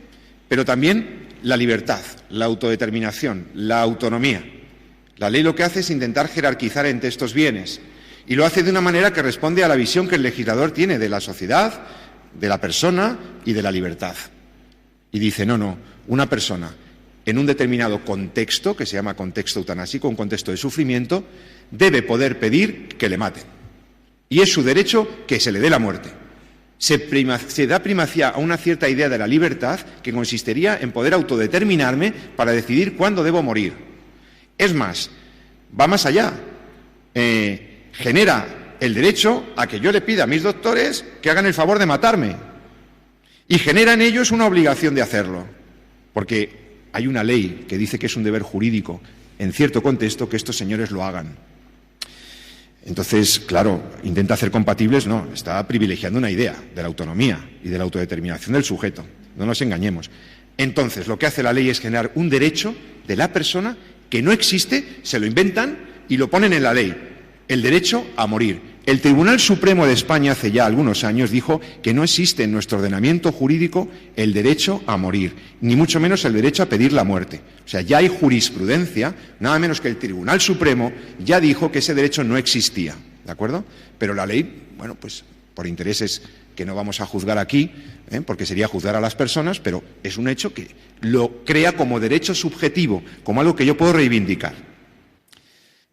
pero también la libertad, la autodeterminación, la autonomía. La ley lo que hace es intentar jerarquizar entre estos bienes y lo hace de una manera que responde a la visión que el legislador tiene de la sociedad, de la persona y de la libertad. Y dice, no, una persona en un determinado contexto, que se llama contexto eutanásico, un contexto de sufrimiento, debe poder pedir que le maten. Y es su derecho que se le dé la muerte. Se da primacía a una cierta idea de la libertad que consistiría en poder autodeterminarme para decidir cuándo debo morir. Es más, va más allá. Genera el derecho a que yo le pida a mis doctores que hagan el favor de matarme. Y genera en ellos una obligación de hacerlo. Porque hay una ley que dice que es un deber jurídico, en cierto contexto, que estos señores lo hagan. Entonces, claro, intenta hacer compatibles, no, está privilegiando una idea de la autonomía y de la autodeterminación del sujeto. No nos engañemos. Entonces, lo que hace la ley es generar un derecho de la persona que no existe, se lo inventan y lo ponen en la ley, el derecho a morir. El Tribunal Supremo de España hace ya algunos años dijo que no existe en nuestro ordenamiento jurídico el derecho a morir, ni mucho menos el derecho a pedir la muerte. O sea, ya hay jurisprudencia, nada menos que el Tribunal Supremo ya dijo que ese derecho no existía, ¿de acuerdo? Pero la ley, bueno, pues por intereses que no vamos a juzgar aquí, porque sería juzgar a las personas, pero es un hecho que lo crea como derecho subjetivo, como algo que yo puedo reivindicar.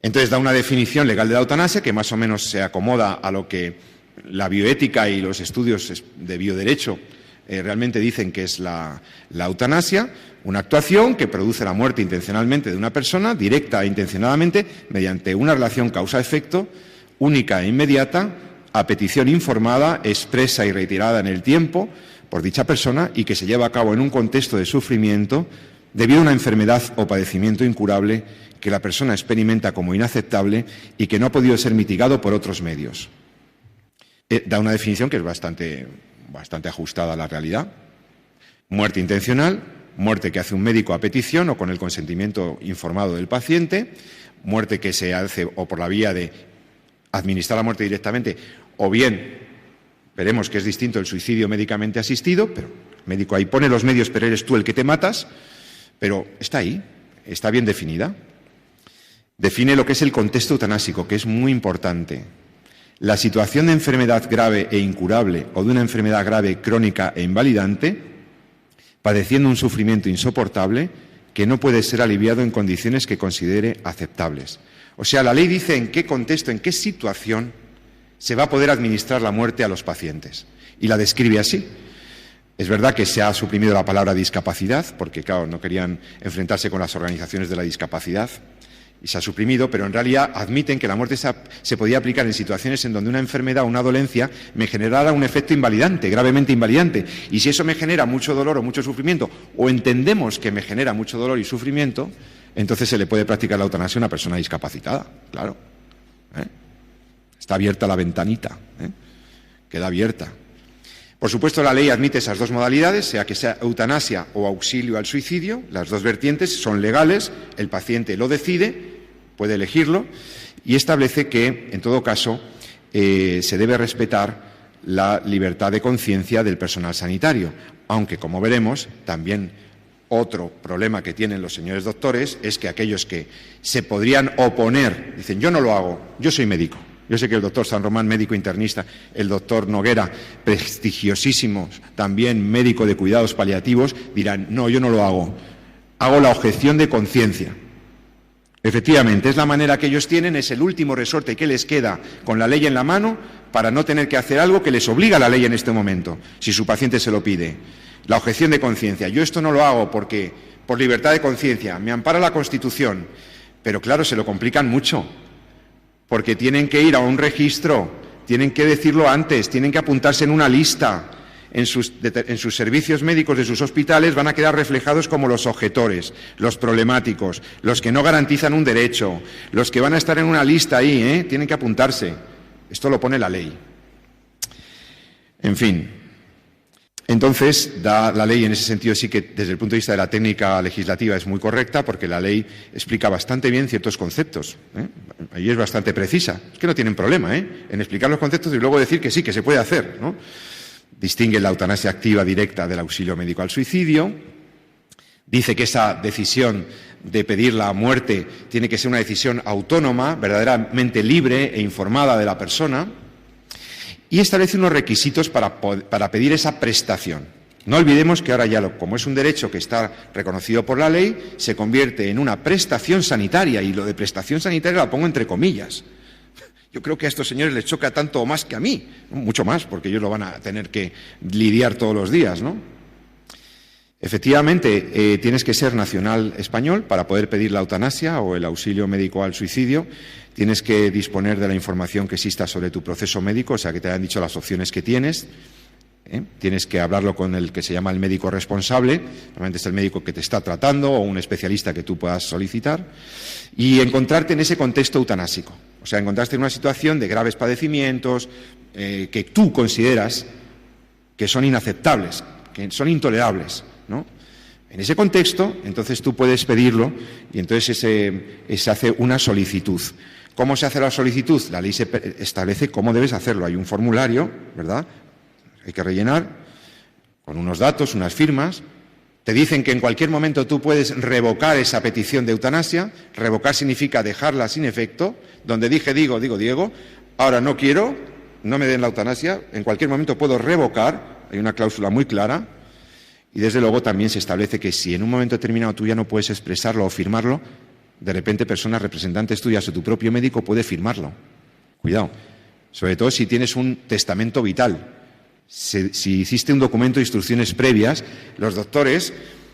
Entonces da una definición legal de la eutanasia que más o menos se acomoda a lo que la bioética y los estudios de bioderecho realmente dicen que es la eutanasia, una actuación que produce la muerte intencionalmente de una persona, directa e intencionadamente, mediante una relación causa-efecto, única e inmediata, a petición informada, expresa y reiterada en el tiempo por dicha persona y que se lleva a cabo en un contexto de sufrimiento debido a una enfermedad o padecimiento incurable que la persona experimenta como inaceptable y que no ha podido ser mitigado por otros medios. Da una definición que es bastante ajustada a la realidad. Muerte intencional, muerte que hace un médico a petición o con el consentimiento informado del paciente, muerte que se hace o por la vía de administrar la muerte directamente, o bien, veremos que es distinto el suicidio médicamente asistido, pero el médico ahí pone los medios, pero eres tú el que te matas, pero está ahí, está bien definida. Define lo que es el contexto eutanásico, que es muy importante. La situación de enfermedad grave e incurable o de una enfermedad grave, crónica e invalidante, padeciendo un sufrimiento insoportable que no puede ser aliviado en condiciones que considere aceptables. O sea, la ley dice en qué contexto, en qué situación se va a poder administrar la muerte a los pacientes. Y la describe así. Es verdad que se ha suprimido la palabra discapacidad, porque, claro, no querían enfrentarse con las organizaciones de la discapacidad, y se ha suprimido, pero en realidad admiten que la muerte se podía aplicar en situaciones en donde una enfermedad o una dolencia me generara un efecto invalidante, gravemente invalidante. Y si eso me genera mucho dolor o mucho sufrimiento, o entendemos que me genera mucho dolor y sufrimiento, entonces se le puede practicar la eutanasia a una persona discapacitada, claro. Está abierta la ventanita, queda abierta. Por supuesto, la ley admite esas dos modalidades, sea que sea eutanasia o auxilio al suicidio. Las dos vertientes son legales, el paciente lo decide, puede elegirlo, y establece que, en todo caso, se debe respetar la libertad de conciencia del personal sanitario, aunque, como veremos, también otro problema que tienen los señores doctores es que aquellos que se podrían oponer, dicen, yo no lo hago, yo soy médico. Yo sé que el doctor San Román, médico internista, el doctor Noguera, prestigiosísimo, también médico de cuidados paliativos, dirán, no, yo no lo hago, hago la objeción de conciencia. Efectivamente, es la manera que ellos tienen, es el último resorte que les queda con la ley en la mano para no tener que hacer algo que les obliga a la ley en este momento, si su paciente se lo pide. La objeción de conciencia. Yo esto no lo hago porque por libertad de conciencia, me ampara la Constitución, pero claro, se lo complican mucho. Porque tienen que ir a un registro, tienen que decirlo antes, tienen que apuntarse en una lista. En sus servicios médicos de sus hospitales van a quedar reflejados como los objetores, los problemáticos, los que no garantizan un derecho, los que van a estar en una lista ahí, tienen que apuntarse. Esto lo pone la ley. En fin. Entonces, la ley en ese sentido sí que desde el punto de vista de la técnica legislativa es muy correcta porque la ley explica bastante bien ciertos conceptos. Ahí es bastante precisa. Es que no tienen problema en explicar los conceptos y luego decir que sí, que se puede hacer, ¿no? Distingue la eutanasia activa directa del auxilio médico al suicidio. Dice que esa decisión de pedir la muerte tiene que ser una decisión autónoma, verdaderamente libre e informada de la persona. Y establece unos requisitos para pedir esa prestación. No olvidemos que ahora ya, como es un derecho que está reconocido por la ley, se convierte en una prestación sanitaria, y lo de prestación sanitaria la pongo entre comillas. Yo creo que a estos señores les choca tanto o más que a mí, mucho más, porque ellos lo van a tener que lidiar todos los días, ¿no? Efectivamente, tienes que ser nacional español para poder pedir la eutanasia o el auxilio médico al suicidio. Tienes que disponer de la información que exista sobre tu proceso médico, o sea, que te hayan dicho las opciones que tienes. Tienes que hablarlo con el que se llama el médico responsable, normalmente es el médico que te está tratando o un especialista que tú puedas solicitar, y encontrarte en ese contexto eutanásico. O sea, encontrarte en una situación de graves padecimientos que tú consideras que son inaceptables, que son intolerables, ¿no? En ese contexto, entonces tú puedes pedirlo y entonces se hace una solicitud. ¿Cómo se hace la solicitud? La ley establece cómo debes hacerlo. Hay un formulario, ¿verdad? Hay que rellenar con unos datos, unas firmas. Te dicen que en cualquier momento tú puedes revocar esa petición de eutanasia. Revocar significa dejarla sin efecto. Donde digo, Diego, ahora no quiero, no me den la eutanasia, en cualquier momento puedo revocar. Hay una cláusula muy clara. Y desde luego también se establece que si en un momento determinado tú ya no puedes expresarlo o firmarlo, de repente personas representantes tuyas o tu propio médico puede firmarlo. Cuidado. Sobre todo si tienes un testamento vital. Si hiciste un documento de instrucciones previas, los doctores,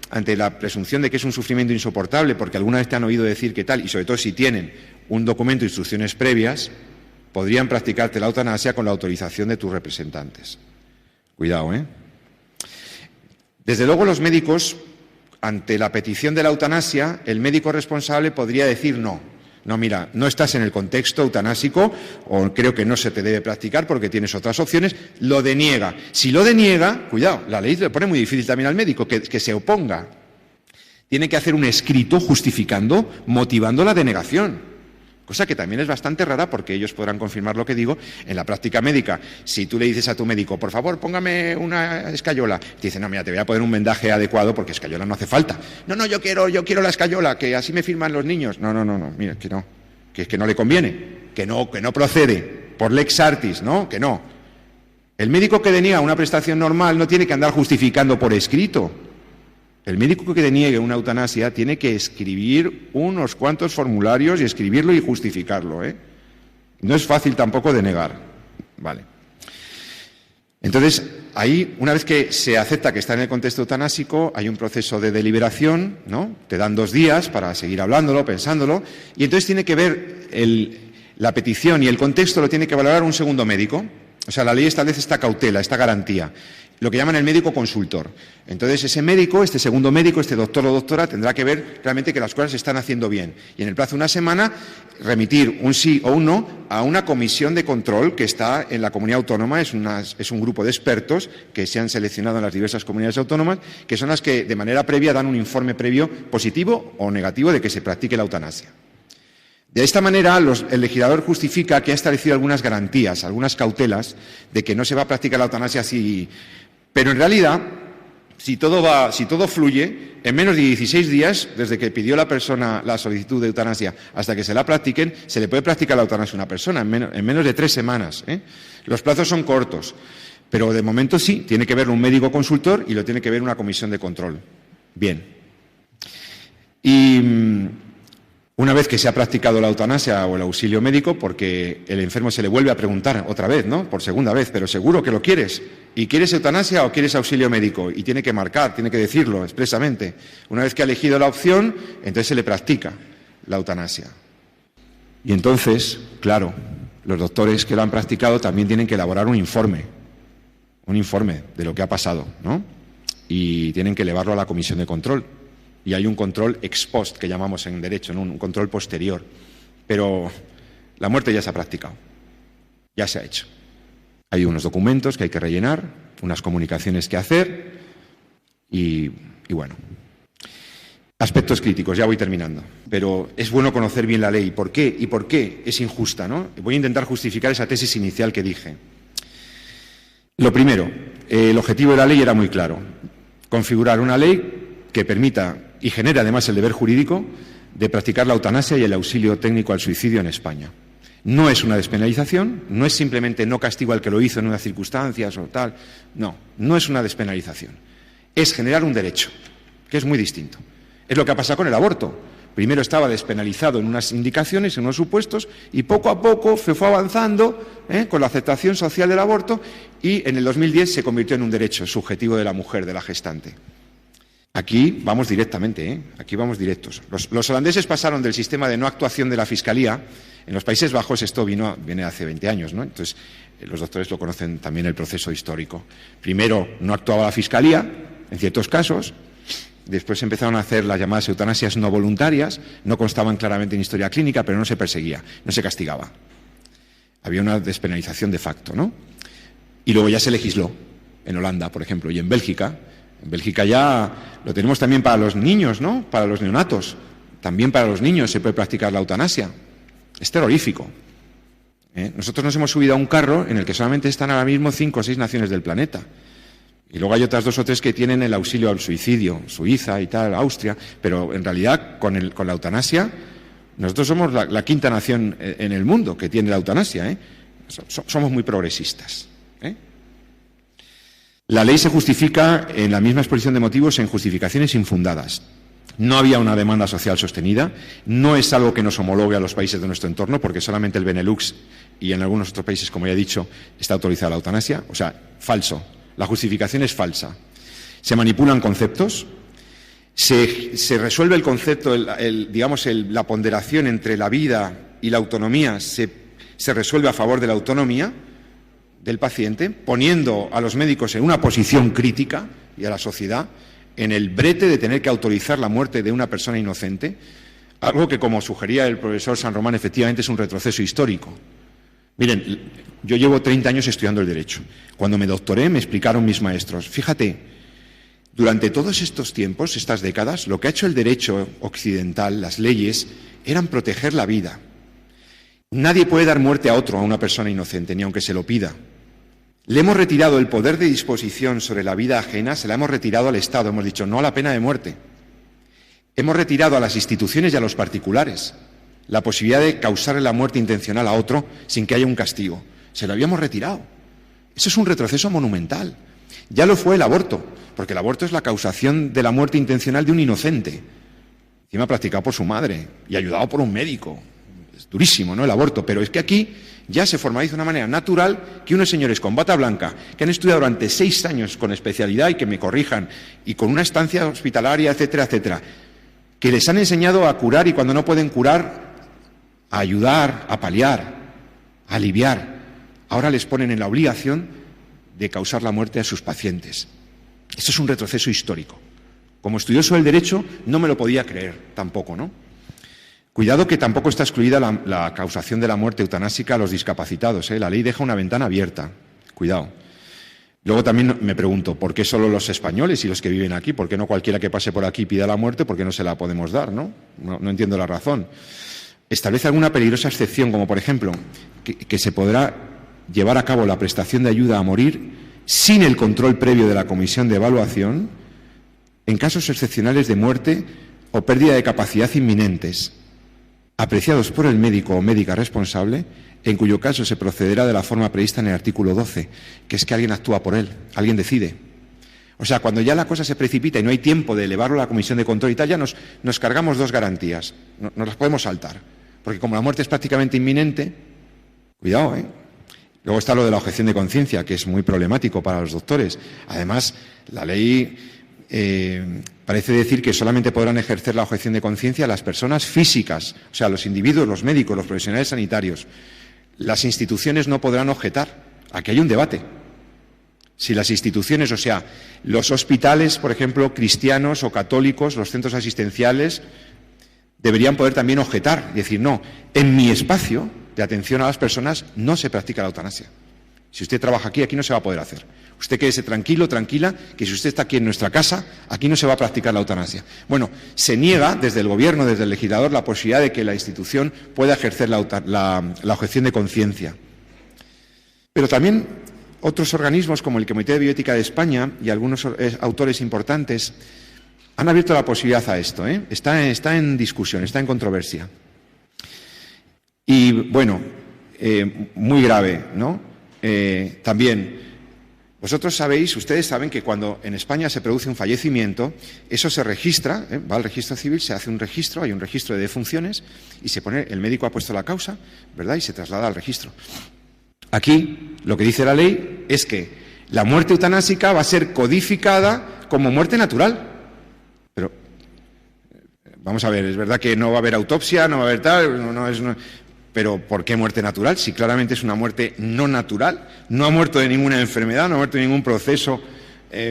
ante la presunción de que es un sufrimiento insoportable, porque alguna vez te han oído decir que tal, y sobre todo si tienen un documento de instrucciones previas, podrían practicarte la eutanasia con la autorización de tus representantes. Cuidado, Desde luego los médicos, ante la petición de la eutanasia, el médico responsable podría decir no. No, mira, no estás en el contexto eutanásico o creo que no se te debe practicar porque tienes otras opciones, lo deniega. Si lo deniega, cuidado, la ley le pone muy difícil también al médico que se oponga. Tiene que hacer un escrito justificando, motivando la denegación. Cosa que también es bastante rara porque ellos podrán confirmar lo que digo. En la práctica médica, si tú le dices a tu médico, por favor, póngame una escayola, te dice, no, mira, te voy a poner un vendaje adecuado porque escayola no hace falta. No, yo quiero la escayola, que así me firman los niños. No, mira, que es que no le conviene, que no procede, por lex artis, ¿no? Que no. El médico que deniega una prestación normal no tiene que andar justificando por escrito. El médico que deniegue una eutanasia tiene que escribir unos cuantos formularios y escribirlo y justificarlo, ¿eh? No es fácil tampoco denegar. Vale. Entonces, ahí, una vez que se acepta que está en el contexto eutanásico, hay un proceso de deliberación, ¿no? Te dan 2 días para seguir hablándolo, pensándolo, y entonces tiene que ver la petición y el contexto lo tiene que valorar un segundo médico. O sea, la ley establece esta cautela, esta garantía, lo que llaman el médico consultor. Entonces, ese médico, este segundo médico, este doctor o doctora, tendrá que ver realmente que las cosas se están haciendo bien. Y en el plazo de una semana, remitir un sí o un no a una comisión de control que está en la comunidad autónoma. Es un grupo de expertos que se han seleccionado en las diversas comunidades autónomas, que son las que de manera previa dan un informe previo positivo o negativo de que se practique la eutanasia. De esta manera, el legislador justifica que ha establecido algunas garantías, algunas cautelas de que no se va a practicar la eutanasia así. Pero en realidad, si todo fluye, en menos de 16 días, desde que pidió la persona la solicitud de eutanasia hasta que se la practiquen, se le puede practicar la eutanasia a una persona en menos de 3 semanas, ¿eh? Los plazos son cortos, pero de momento sí, tiene que verlo un médico consultor y lo tiene que ver una comisión de control. Bien. Y una vez que se ha practicado la eutanasia o el auxilio médico, porque el enfermo se le vuelve a preguntar otra vez, ¿no? Por segunda vez, pero seguro que lo quieres. ¿Y quieres eutanasia o quieres auxilio médico? Y tiene que marcar, tiene que decirlo expresamente. Una vez que ha elegido la opción, entonces se le practica la eutanasia. Y entonces, claro, los doctores que lo han practicado también tienen que elaborar un informe de lo que ha pasado, ¿no? Y tienen que elevarlo a la comisión de control. Y hay un control ex post, que llamamos en derecho, ¿no? Un control posterior. Pero la muerte ya se ha practicado, ya se ha hecho. Hay unos documentos que hay que rellenar, unas comunicaciones que hacer y bueno. Aspectos críticos, ya voy terminando. Pero es bueno conocer bien la ley. ¿Por qué? ¿Y por qué es injusta, ¿no? Voy a intentar justificar esa tesis inicial que dije. Lo primero, el objetivo de la ley era muy claro. Configurar una ley que permita y genere además el deber jurídico de practicar la eutanasia y el auxilio técnico al suicidio en España. No es una despenalización, no es simplemente no castigo al que lo hizo en unas circunstancias o tal. No es una despenalización. Es generar un derecho, que es muy distinto. Es lo que ha pasado con el aborto. Primero estaba despenalizado en unas indicaciones, en unos supuestos, y poco a poco se fue avanzando con la aceptación social del aborto y en el 2010 se convirtió en un derecho subjetivo de la mujer, de la gestante. Aquí vamos directamente, aquí vamos directos. Los holandeses pasaron del sistema de no actuación de la Fiscalía. En los Países Bajos esto viene hace 20 años, ¿no? Entonces, los doctores lo conocen también el proceso histórico. Primero no actuaba la Fiscalía, en ciertos casos. Después empezaron a hacer las llamadas eutanasias no voluntarias. No constaban claramente en historia clínica, pero no se perseguía, no se castigaba. Había una despenalización de facto, ¿no? Y luego ya se legisló, en Holanda, por ejemplo, y en Bélgica. En Bélgica ya lo tenemos también para los niños, ¿no? Para los neonatos. También para los niños se puede practicar la eutanasia. Es terrorífico. Nosotros nos hemos subido a un carro en el que solamente están ahora mismo 5 o 6 naciones del planeta. Y luego hay otras 2 o 3 que tienen el auxilio al suicidio, Suiza y tal, Austria. Pero en realidad con la eutanasia, nosotros somos la 5ª nación en el mundo que tiene la eutanasia. Somos muy progresistas. La ley se justifica en la misma exposición de motivos en justificaciones infundadas. No había una demanda social sostenida, no es algo que nos homologue a los países de nuestro entorno, porque solamente el Benelux y en algunos otros países, como ya he dicho, está autorizada la eutanasia. O sea, falso. La justificación es falsa. Se manipulan conceptos, se resuelve el concepto, la ponderación entre la vida y la autonomía se resuelve a favor de la autonomía del paciente, poniendo a los médicos en una posición crítica y a la sociedad en el brete de tener que autorizar la muerte de una persona inocente, algo que, como sugería el profesor San Román, efectivamente es un retroceso histórico. Miren, yo llevo 30 años estudiando el derecho. Cuando me doctoré me explicaron mis maestros, fíjate, durante todos estos tiempos, estas décadas, lo que ha hecho el derecho occidental, las leyes, eran proteger la vida. Nadie puede dar muerte a otro, a una persona inocente, ni aunque se lo pida. Le hemos retirado el poder de disposición sobre la vida ajena, se la hemos retirado al Estado, hemos dicho no a la pena de muerte. Hemos retirado a las instituciones y a los particulares la posibilidad de causarle la muerte intencional a otro sin que haya un castigo. Se lo habíamos retirado. Eso es un retroceso monumental. Ya lo fue el aborto, porque el aborto es la causación de la muerte intencional de un inocente, encima practicado por su madre y ayudado por un médico. Es durísimo, ¿no?, el aborto, pero es que aquí ya se formaliza de una manera natural que unos señores con bata blanca, que han estudiado durante 6 años con especialidad, y que me corrijan, y con una estancia hospitalaria, etcétera, etcétera, que les han enseñado a curar, y cuando no pueden curar, a ayudar, a paliar, a aliviar, ahora les ponen en la obligación de causar la muerte a sus pacientes. Esto es un retroceso histórico. Como estudioso del derecho no me lo podía creer tampoco, ¿no? Cuidado que tampoco está excluida la causación de la muerte eutanásica a los discapacitados, ¿eh? La ley deja una ventana abierta. Cuidado. Luego también me pregunto, ¿por qué solo los españoles y los que viven aquí? ¿Por qué no cualquiera que pase por aquí pida la muerte? ¿Por qué no se la podemos dar, no? No entiendo la razón. Establece alguna peligrosa excepción, como por ejemplo, que se podrá llevar a cabo la prestación de ayuda a morir sin el control previo de la comisión de evaluación en casos excepcionales de muerte o pérdida de capacidad inminentes, apreciados por el médico o médica responsable, en cuyo caso se procederá de la forma prevista en el artículo 12, que es que alguien actúa por él, alguien decide. O sea, cuando ya la cosa se precipita y no hay tiempo de elevarlo a la comisión de control y tal, ya nos cargamos 2 garantías, nos las podemos saltar, porque como la muerte es prácticamente inminente, cuidado, ¿eh? Luego está lo de la objeción de conciencia, que es muy problemático para los doctores. Además, la ley parece decir que solamente podrán ejercer la objeción de conciencia las personas físicas, o sea, los individuos, los médicos, los profesionales sanitarios. Las instituciones no podrán objetar. Aquí hay un debate. Si las instituciones, o sea, los hospitales, por ejemplo, cristianos o católicos, los centros asistenciales, deberían poder también objetar y decir, no, en mi espacio de atención a las personas no se practica la eutanasia. Si usted trabaja aquí, aquí no se va a poder hacer. Usted quédese tranquilo, tranquila, que si usted está aquí en nuestra casa, aquí no se va a practicar la eutanasia. Bueno, se niega desde el Gobierno, desde el legislador, la posibilidad de que la institución pueda ejercer la objeción de conciencia. Pero también otros organismos, como el Comité de Bioética de España y algunos autores importantes, han abierto la posibilidad a esto, ¿eh? Está en discusión, está en controversia. Y, bueno, muy grave, ¿no? También, ustedes saben que cuando en España se produce un fallecimiento, eso se registra, va al registro civil, se hace un registro, hay un registro de defunciones y se pone, el médico ha puesto la causa, ¿verdad?, y se traslada al registro. Aquí, lo que dice la ley es que la muerte eutanásica va a ser codificada como muerte natural. Pero, vamos a ver, es verdad que no va a haber autopsia, no va a haber tal, pero ¿por qué muerte natural? Si claramente es una muerte no natural, no ha muerto de ninguna enfermedad, no ha muerto de ningún proceso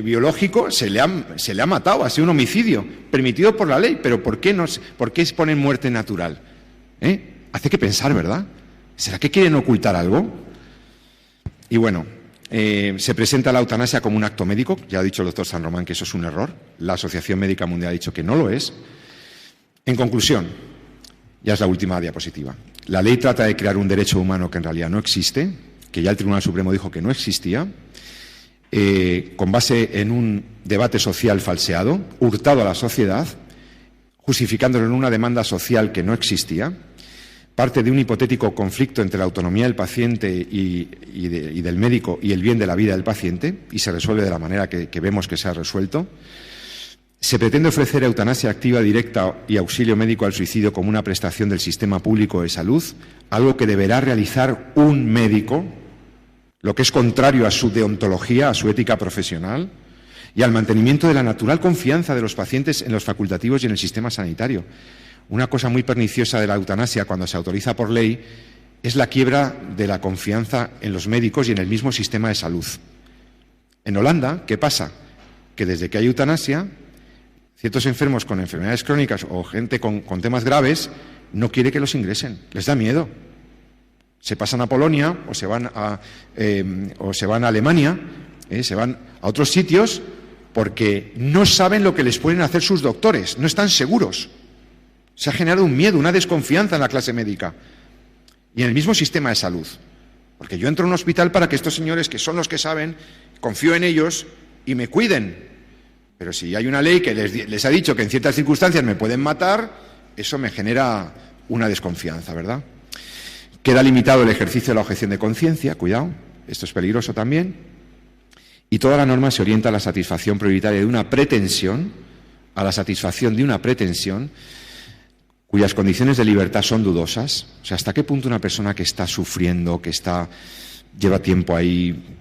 biológico, se le ha matado, ha sido un homicidio, permitido por la ley, pero ¿por qué ponen muerte natural? Hace que pensar, ¿verdad? ¿Será que quieren ocultar algo? Y bueno, se presenta la eutanasia como un acto médico, ya ha dicho el doctor San Román que eso es un error, la Asociación Médica Mundial ha dicho que no lo es. En conclusión, ya es la última diapositiva, la ley trata de crear un derecho humano que en realidad no existe, que ya el Tribunal Supremo dijo que no existía, con base en un debate social falseado, hurtado a la sociedad, justificándolo en una demanda social que no existía, parte de un hipotético conflicto entre la autonomía del paciente y del médico y el bien de la vida del paciente, y se resuelve de la manera que vemos que se ha resuelto. Se pretende ofrecer eutanasia activa directa y auxilio médico al suicidio como una prestación del sistema público de salud, algo que deberá realizar un médico, lo que es contrario a su deontología, a su ética profesional, y al mantenimiento de la natural confianza de los pacientes en los facultativos y en el sistema sanitario. Una cosa muy perniciosa de la eutanasia cuando se autoriza por ley es la quiebra de la confianza en los médicos y en el mismo sistema de salud. En Holanda, ¿qué pasa? Que desde que hay eutanasia, ciertos enfermos con enfermedades crónicas o gente con temas graves no quiere que los ingresen, les da miedo. Se pasan a Polonia o se van a Alemania, se van a otros sitios porque no saben lo que les pueden hacer sus doctores, no están seguros. Se ha generado un miedo, una desconfianza en la clase médica y en el mismo sistema de salud. Porque yo entro a un hospital para que estos señores, que son los que saben, confío en ellos y me cuiden. Pero si hay una ley que les ha dicho que en ciertas circunstancias me pueden matar, eso me genera una desconfianza, ¿verdad? Queda limitado el ejercicio de la objeción de conciencia, cuidado, esto es peligroso también. Y toda la norma se orienta a la satisfacción prioritaria de una pretensión, a la satisfacción de una pretensión cuyas condiciones de libertad son dudosas. O sea, ¿hasta qué punto una persona que está sufriendo, que lleva tiempo ahí,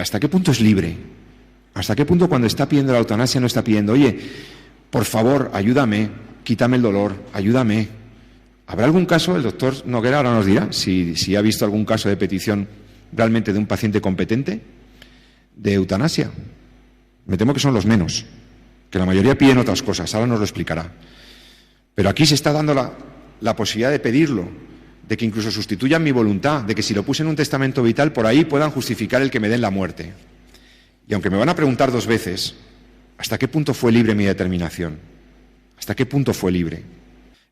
hasta qué punto es libre? ¿Hasta qué punto cuando está pidiendo la eutanasia no está pidiendo, oye, por favor, ayúdame, quítame el dolor, ayúdame? ¿Habrá algún caso? El doctor Noguera ahora nos dirá si ha visto algún caso de petición realmente de un paciente competente de eutanasia. Me temo que son los menos, que la mayoría piden otras cosas, ahora nos lo explicará. Pero aquí se está dando la posibilidad de pedirlo, de que incluso sustituyan mi voluntad, de que si lo puse en un testamento vital, por ahí puedan justificar el que me den la muerte. Y aunque me van a preguntar 2 veces, ¿hasta qué punto fue libre mi determinación? ¿Hasta qué punto fue libre?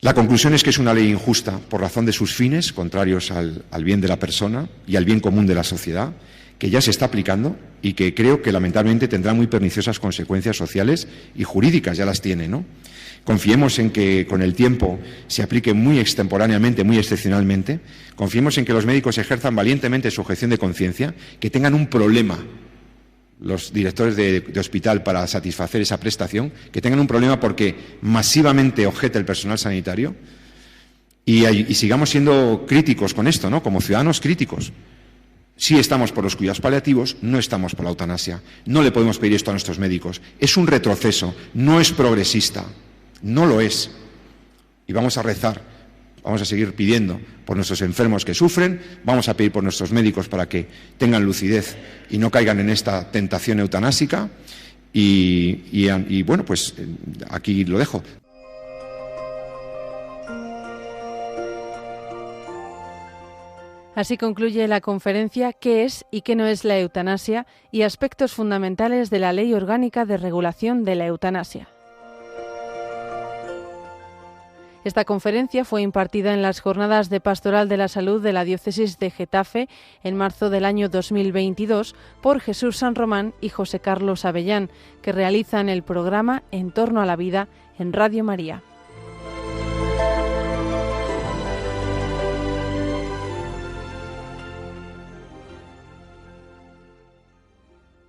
La conclusión es que es una ley injusta por razón de sus fines, contrarios al bien de la persona y al bien común de la sociedad, que ya se está aplicando y que creo que lamentablemente tendrá muy perniciosas consecuencias sociales y jurídicas, ya las tiene, ¿no? Confiemos en que con el tiempo se aplique muy extemporáneamente, muy excepcionalmente. Confiemos en que los médicos ejerzan valientemente su objeción de conciencia, que tengan un problema los directores de hospital para satisfacer esa prestación, que tengan un problema porque masivamente objeta el personal sanitario y sigamos siendo críticos con esto, ¿no? Como ciudadanos críticos. Sí estamos por los cuidados paliativos, no estamos por la eutanasia. No le podemos pedir esto a nuestros médicos. Es un retroceso, no es progresista. No lo es. Y vamos a rezar, vamos a seguir pidiendo por nuestros enfermos que sufren, vamos a pedir por nuestros médicos para que tengan lucidez y no caigan en esta tentación eutanásica. Y bueno, pues aquí lo dejo. Así concluye la conferencia ¿Qué es y qué no es la eutanasia? Y aspectos fundamentales de la Ley Orgánica de Regulación de la Eutanasia. Esta conferencia fue impartida en las Jornadas de Pastoral de la Salud de la Diócesis de Getafe en marzo del año 2022 por Jesús San Román y José Carlos Avellán, que realizan el programa En torno a la vida en Radio María.